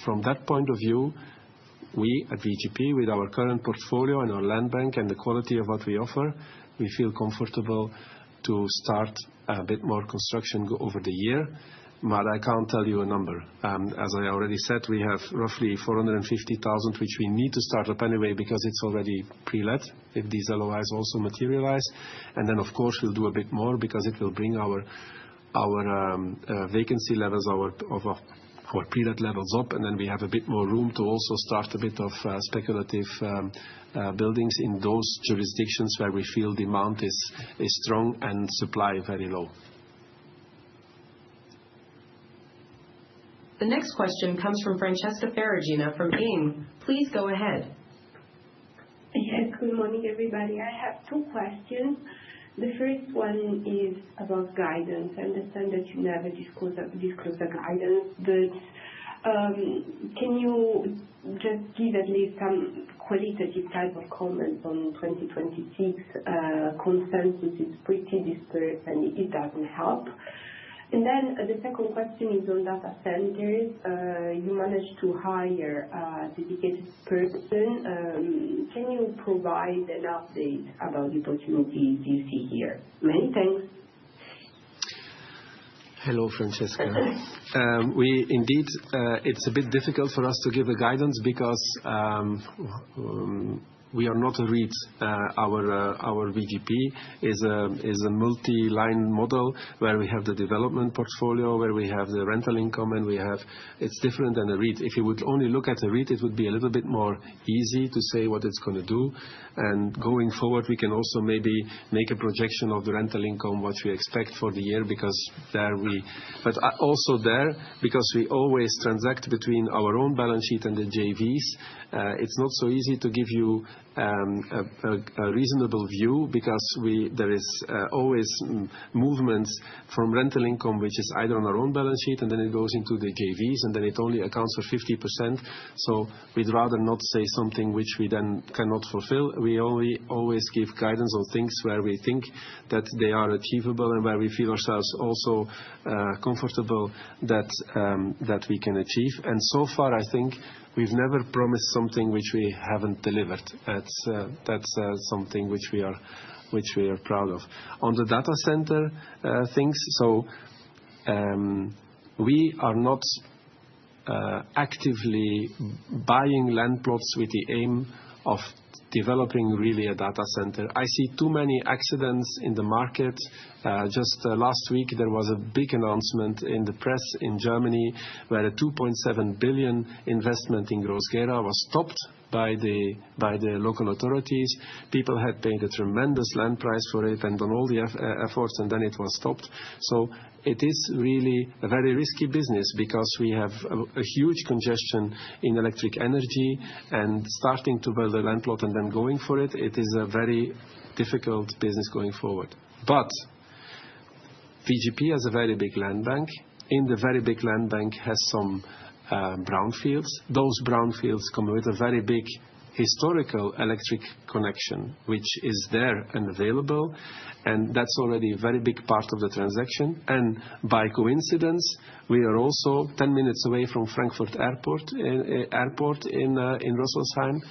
[SPEAKER 2] from that point of view, we at VGP, with our current portfolio and our land bank and the quality of what we offer, we feel comfortable to start a bit more construction over the year. But I can't tell you a number. As I already said, we have roughly 450,000, which we need to start up anyway because it's already pre-let, if these LOIs also materialize. And then, of course, we'll do a bit more because it will bring our vacancy levels, our pre-let levels up, and then we have a bit more room to also start a bit of speculative buildings in those jurisdictions where we feel demand is strong and supply very low.
[SPEAKER 1] The next question comes from Francesca Ferragina from AIM. Please go ahead.
[SPEAKER 9] Yes, good morning, everybody. I have two questions. The first one is about guidance. I understand that you never disclose the guidance, but can you just give at least some qualitative type of comments on 2026? Consensus is pretty dispersed and it doesn't help. And then the second question is on data centers. You managed to hire a dedicated person. Can you provide an update about the opportunities you see here? Many thanks.
[SPEAKER 2] Hello, Francesca. Indeed, it's a bit difficult for us to give a guidance because we are not a REIT. Our VGP is a multi-line model where we have the development portfolio, where we have the rental income, and it's different than a REIT. If you would only look at a REIT, it would be a little bit more easy to say what it's going to do. And going forward, we can also maybe make a projection of the rental income, what we expect for the year, because because we always transact between our own balance sheet and the JVs, it's not so easy to give you a reasonable view, because there is always movements from rental income, which is either on our own balance sheet, and then it goes into the JVs, and then it only accounts for 50%. So we'd rather not say something which we then cannot fulfill. We always give guidance on things where we think that they are achievable and where we feel ourselves also comfortable that we can achieve. And so far, I think we've never promised something which we haven't delivered. That's something which we are proud of. On the data center things, so we are not actively buying land plots with the aim of developing really a data center. I see too many accidents in the market. Just last week, there was a big announcement in the press in Germany where a 2.7 billion investment in Groß-Gerau was stopped by the local authorities. People had paid a tremendous land price for it and done all the efforts, and then it was stopped. So it is really a very risky business, because we have a huge congestion in electric energy, and starting to build a land plot and then going for it, it is a very difficult business going forward. But VGP has a very big land bank. In the very big land bank has some brownfields. Those brownfields come with a very big historical electric connection, which is there and available, and that's already a very big part of the transaction. And by coincidence, we are also 10 minutes away from Frankfurt Airport in Rüsselsheim.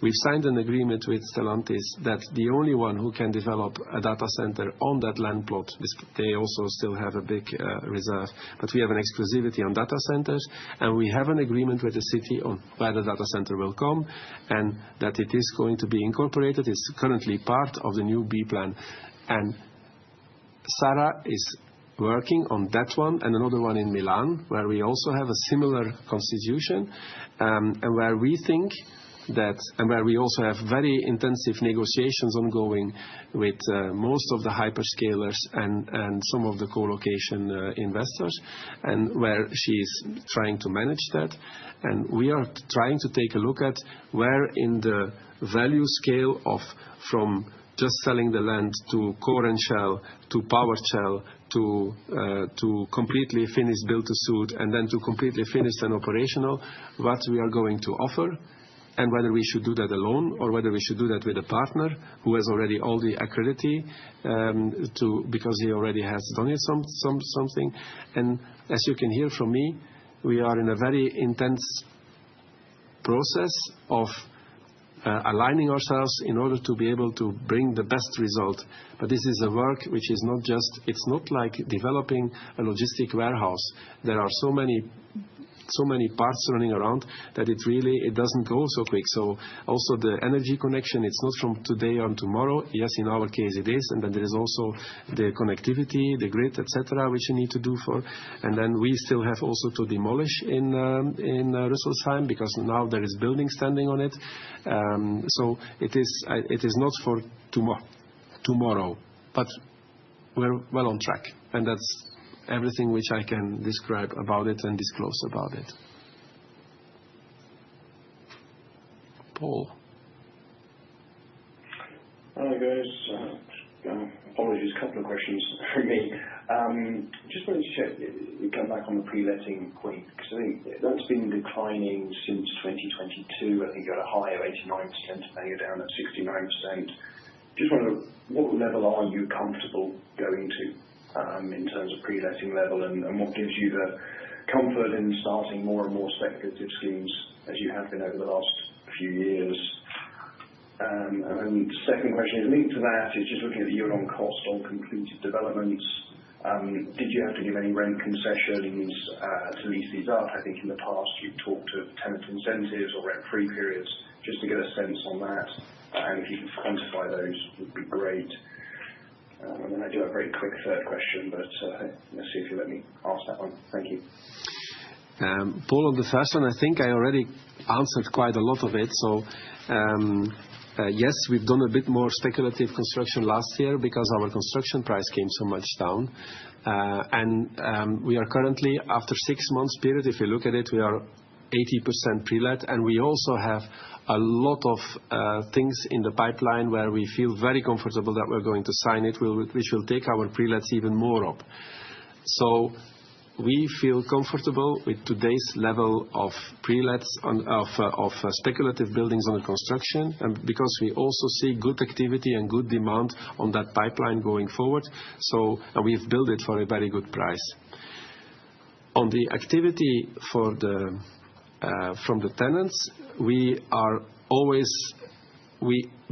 [SPEAKER 2] We've signed an agreement with Stellantis that the only one who can develop a data center on that land plot, they also still have a big reserve, but we have an exclusivity on data centers, and we have an agreement with the city on where the data center will come, and that it is going to be incorporated. It's currently part of the new B plan. And Sarah is working on that one and another one in Milan, where we also have a similar constitution, and where we think that, and where we also have very intensive negotiations ongoing with most of the hyperscalers and some of the co-location investors, and where she's trying to manage that. And we are trying to take a look at where in the value scale of from just selling the land to core and shell, to powered shell, to completely finished build to suit, and then to completely finished and operational, what we are going to offer. And whether we should do that alone or whether we should do that with a partner who has already all the accreditation because he already has done it something. And as you can hear from me, we are in a very intense process of aligning ourselves in order to be able to bring the best result. But this is a work which is not just, it's not like developing a logistic warehouse. There are so many parts running around that it doesn't go so quick. So also the energy connection, it's not from today on tomorrow. Yes, in our case it is, and then there is also the connectivity, the grid, etc., which you need to do for. And then we still have also to demolish in Rüsselsheim, because now there is building standing on it. So it is not for tomorrow, but we're well on track, and that's everything which I can describe about it and disclose about it. Paul.
[SPEAKER 10] Hi guys, apologies, a couple of questions from me. Just wanted to check, you come back on the pre-letting point, because I think that's been declining since 2022. I think you're at a high of 89%, now you're down at 69%. Just wonder, what level are you comfortable going to in terms of pre-letting level, and what gives you the comfort in starting more and more speculative schemes as you have been over the last few years? And then the second question is linked to that, is just looking at the yield on cost on completed developments. Did you have to give any rent concessions to lease these up? I think in the past you've talked of tenant incentives or rent-free periods, just to get a sense on that. And if you could quantify those, would be great. And then I do have a very quick third question, but let's see if you let me ask that one. Thank you.
[SPEAKER 2] Paul, on the first one, I think I already answered quite a lot of it. So yes, we've done a bit more speculative construction last year because our construction price came so much down. And we are currently, after 6 months period, if you look at it, we are 80% pre-let, and we also have a lot of things in the pipeline where we feel very comfortable that we're going to sign it, which will take our pre-lets even more up. So we feel comfortable with today's level of pre-lets of speculative buildings under construction, and because we also see good activity and good demand on that pipeline going forward. So we've built it for a very good price. On the activity from the tenants, we are always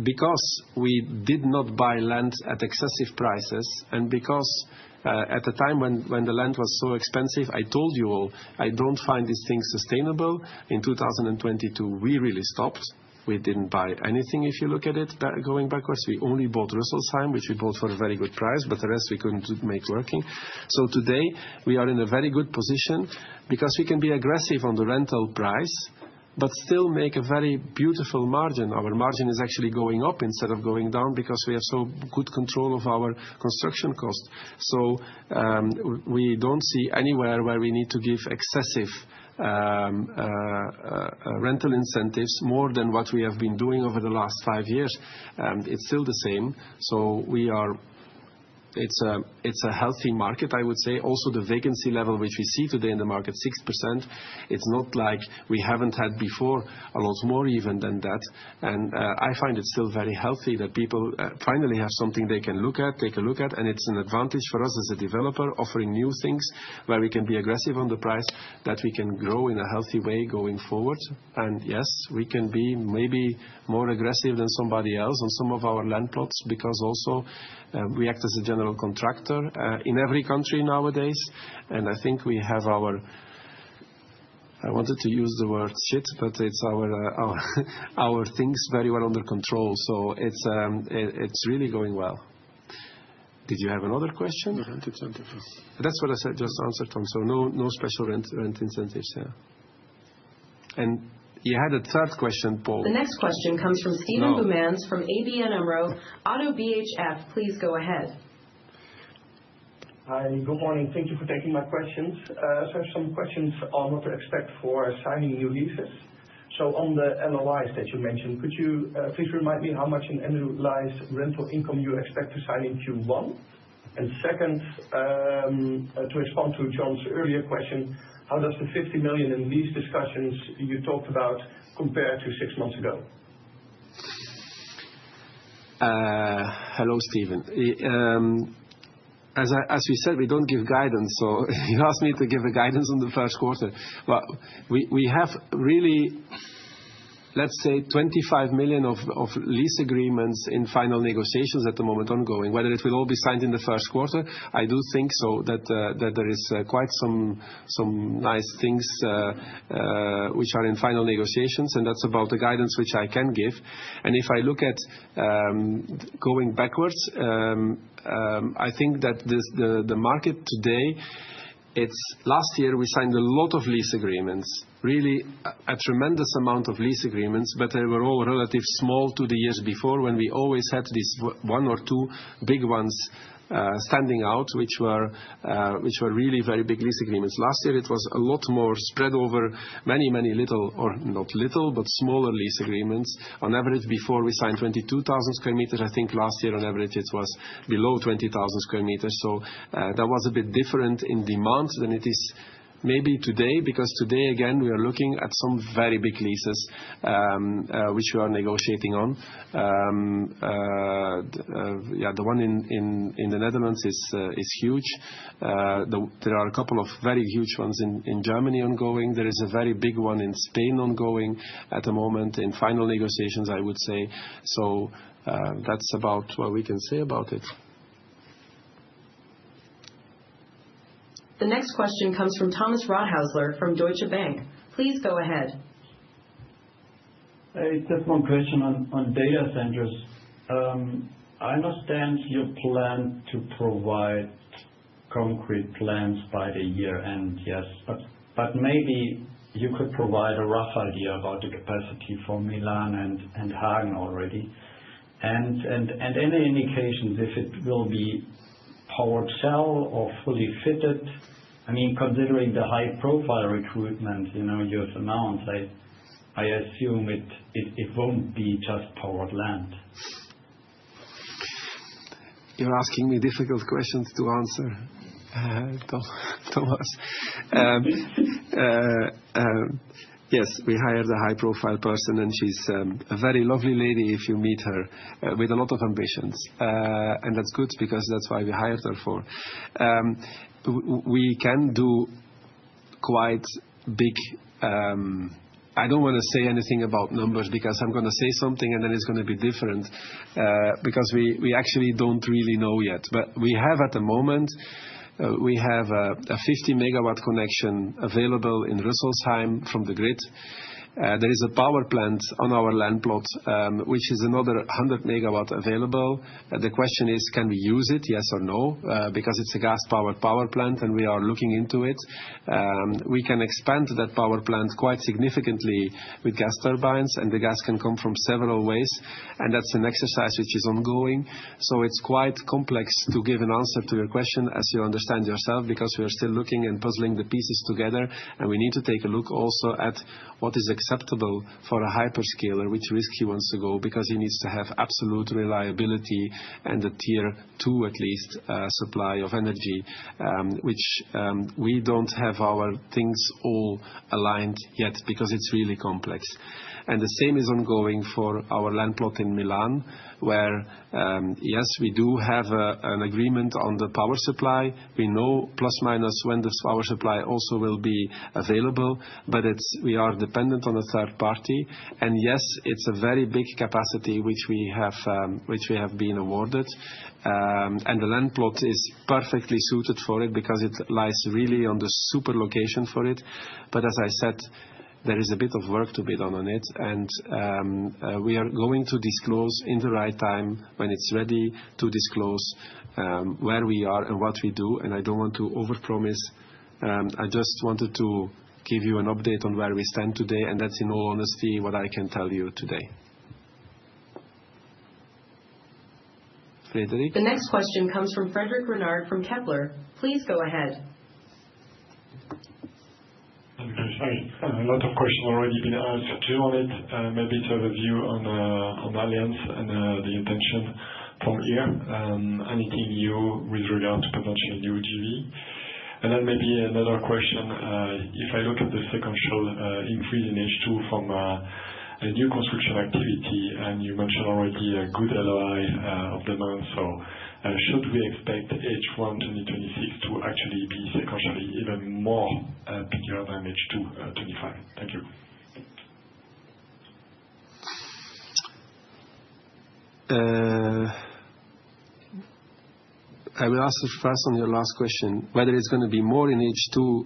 [SPEAKER 2] because we did not buy land at excessive prices, and because at the time when the land was so expensive, I told you all, I don't find these things sustainable. In 2022, we really stopped. We didn't buy anything. If you look at it going backwards, we only bought Rüsselsheim, which we bought for a very good price, but the rest we couldn't make working. So today we are in a very good position because we can be aggressive on the rental price, but still make a very beautiful margin. Our margin is actually going up instead of going down because we have so good control of our construction cost. So we don't see anywhere where we need to give excessive rental incentives more than what we have been doing over the last 5 years. It's still the same. So it's a healthy market, I would say. Also, the vacancy level, which we see today in the market, 6%, it's not like we haven't had before, a lot more even than that. And I find it still very healthy that people finally have something they can take a look at, and it's an advantage for us as a developer offering new things where we can be aggressive on the price, that we can grow in a healthy way going forward. And yes, we can be maybe more aggressive than somebody else on some of our land plots, because also we act as a general contractor in every country nowadays, and I think we have I wanted to use the word shit, but it's our things very well under control. So it's really going well. Did you have another question?
[SPEAKER 11] No, rent incentive.
[SPEAKER 2] That's what I said, just answered, Tom. So no special rent incentives. Yeah. And you had a third question, Paul.
[SPEAKER 1] The next question comes from Steven Boumans from ABN AMRO Auto BHF. Please go ahead.
[SPEAKER 12] Hi, good morning. Thank you for taking my questions. So I have some questions on what to expect for signing new leases. So on the LOIs that you mentioned, could you please remind me how much in annualized rental income you expect to sign in Q1? And second, to respond to John's earlier question, how does the 50 million in lease discussions you talked about compare to 6 months ago?
[SPEAKER 2] Hello, Stephen. As we said, we don't give guidance, so you asked me to give a guidance on the first quarter. Well, we have really, let's say, 25 million of lease agreements in final negotiations at the moment ongoing. Whether it will all be signed in the first quarter, I do think so, that there is quite some nice things which are in final negotiations, and that's about the guidance which I can give. And if I look at going backwards, I think that the market today, last year we signed a lot of lease agreements, really a tremendous amount of lease agreements, but they were all relatively small to the years before, when we always had these one or two big ones standing out, which were really very big lease agreements. Last year it was a lot more spread over many little, or not little, but smaller lease agreements. On average, before we signed 22,000 square meters, I think last year on average it was below 20,000 square meters. So that was a bit different in demand than it is maybe today, because today again we are looking at some very big leases which we are negotiating on. The one in the Netherlands is huge. There are a couple of very huge ones in Germany ongoing. There is a very big one in Spain ongoing at the moment in final negotiations, I would say. So that's about what we can say about it.
[SPEAKER 1] The next question comes from Thomas Rothausler from Deutsche Bank. Please go ahead.
[SPEAKER 13] Hey, just one question on data centers. I understand you plan to provide concrete plans by the year end, yes, but maybe you could provide a rough idea about the capacity for Milan and Hagen already, and any indications if it will be powered shell or fully fitted, I mean, considering the high-profile recruitment, you have announced, I assume it won't be just powered land.
[SPEAKER 2] You're asking me difficult questions to answer, Thomas. Yes, we hired a high-profile person, and she's a very lovely lady if you meet her, with a lot of ambitions. And that's good because that's why we hired her for. We can do quite big. I don't want to say anything about numbers because I'm going to say something and then it's going to be different because we actually don't really know yet. But we have at the moment, we have a 50 megawatt connection available in Rüsselsheim from the grid. There is a power plant on our land plot, which is another 100 megawatt available. The question is, can we use it, yes or no? Because it's a gas-powered power plant and we are looking into it. We can expand that power plant quite significantly with gas turbines, and the gas can come from several ways. And that's an exercise which is ongoing. So it's quite complex to give an answer to your question, as you understand yourself, because we are still looking and puzzling the pieces together. And we need to take a look also at what is acceptable for a hyperscaler, which risk he wants to go, because he needs to have absolute reliability and a tier 2 at least supply of energy, which we don't have our things all aligned yet because it's really complex. And the same is ongoing for our land plot in Milan, where, yes, we do have an agreement on the power supply. We know plus minus when the power supply also will be available, but we are dependent on a third party. And yes, it's a very big capacity which we have been awarded. And the land plot is perfectly suited for it because it lies really on the super location for it. But as I said, there is a bit of work to be done on it, and we are going to disclose in the right time when it's ready to disclose where we are and what we do. And I don't want to overpromise. I just wanted to give you an update on where we stand today, and that's in all honesty what I can tell you today. Frederic?
[SPEAKER 1] The next question comes from Frederic Renard from Kepler. Please go ahead.
[SPEAKER 11] A lot of questions already been asked. Just wanted maybe to have a view on Allianz and the intention from here. Anything new with regard to potential new GV? And then maybe another question. If I look at the sequential increase in H2 from a new construction activity, and you mentioned already a good LOI of demand, so should we expect H1 2026 to actually be sequentially even more bigger than H2 25? Thank you.
[SPEAKER 2] I will answer first on your last question, whether it's going to be more in H2.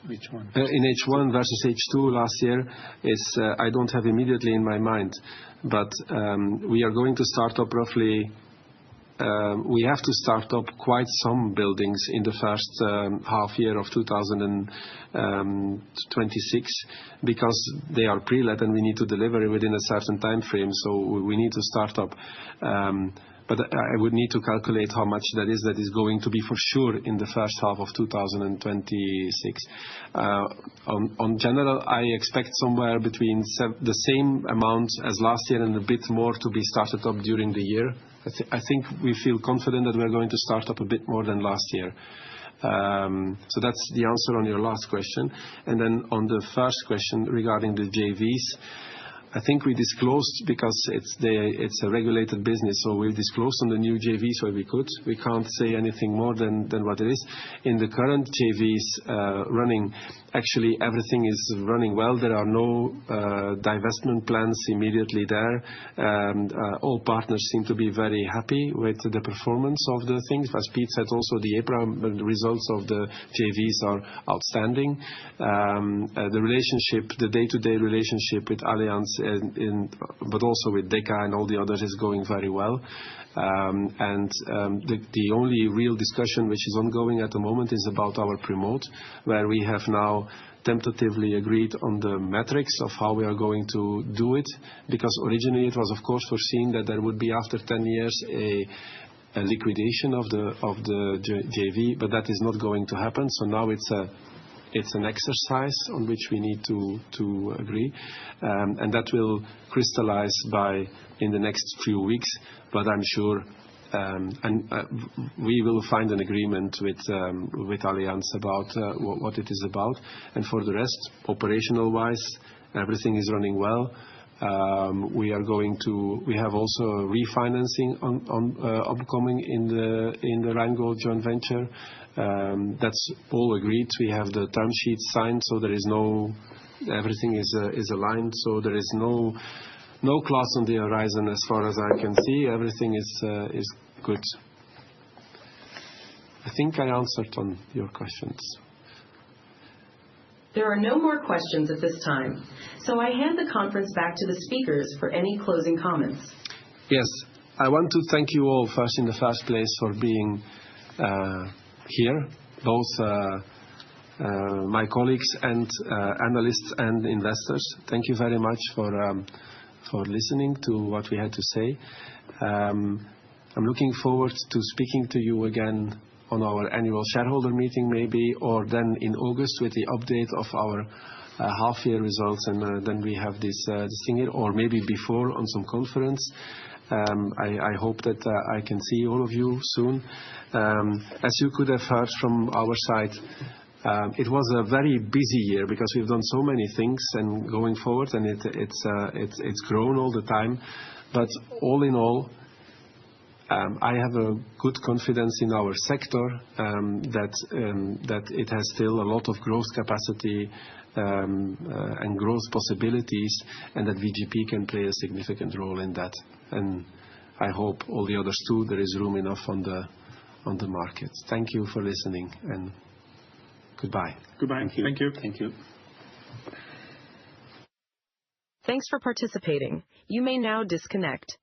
[SPEAKER 4] Which one?
[SPEAKER 2] In H1 versus H2 last year is I don't have immediately in my mind, but we are going to start up roughly. We have to start up quite some buildings in the first half year of 2026 because they are pre-let and we need to deliver it within a certain time frame. So we need to start up. But I would need to calculate how much that is going to be for sure in the first half of 2026. On general, I expect somewhere between the same amount as last year and a bit more to be started up during the year. I think we feel confident that we're going to start up a bit more than last year. So that's the answer on your last question. And then on the first question regarding the JVs, I think we disclosed because it's a regulated business, so we disclosed on the new JVs where we could. We can't say anything more than what it is. In the current JVs running, actually everything is running well. There are no divestment plans immediately there. All partners seem to be very happy with the performance of the things. As Pete said, also the EPRA results of the JVs are outstanding. The relationship, the day-to-day relationship with Allianz, but also with DECA and all the others is going very well. And the only real discussion which is ongoing at the moment is about our promote, where we have now tentatively agreed on the metrics of how we are going to do it, because originally it was of course foreseen that there would be after 10 years a liquidation of the JV, but that is not going to happen. So now it's an exercise on which we need to agree, and that will crystallize in the next few weeks. But I'm sure, we will find an agreement with Allianz about what it is about. And for the rest, operational wise, everything is running well. We have also refinancing upcoming in the Rheingold joint venture. That's all agreed. We have the term sheet signed, so everything is aligned. So there is no clouds on the horizon as far as I can see. Everything is good. I think I answered on your questions.
[SPEAKER 1] There are no more questions at this time, so I hand the conference back to the speakers for any closing comments.
[SPEAKER 2] Yes, I want to thank you all first in the first place for being here, both my colleagues and analysts and investors. Thank you very much for listening to what we had to say. I'm looking forward to speaking to you again on our annual shareholder meeting maybe, or then in August with the update of our half-year results, and then we have this thing here, or maybe before on some conference. I hope that I can see all of you soon. As you could have heard from our side, it was a very busy year because we've done so many things and going forward, and it's grown all the time. But all in all, I have a good confidence in our sector, that it has still a lot of growth capacity and growth possibilities, and that VGP can play a significant role in that. And I hope all the others too. There is room enough on the market. Thank you for listening, and goodbye.
[SPEAKER 3] Goodbye. Thank you.
[SPEAKER 4] Thank you.
[SPEAKER 1] Thanks for participating. You may now disconnect.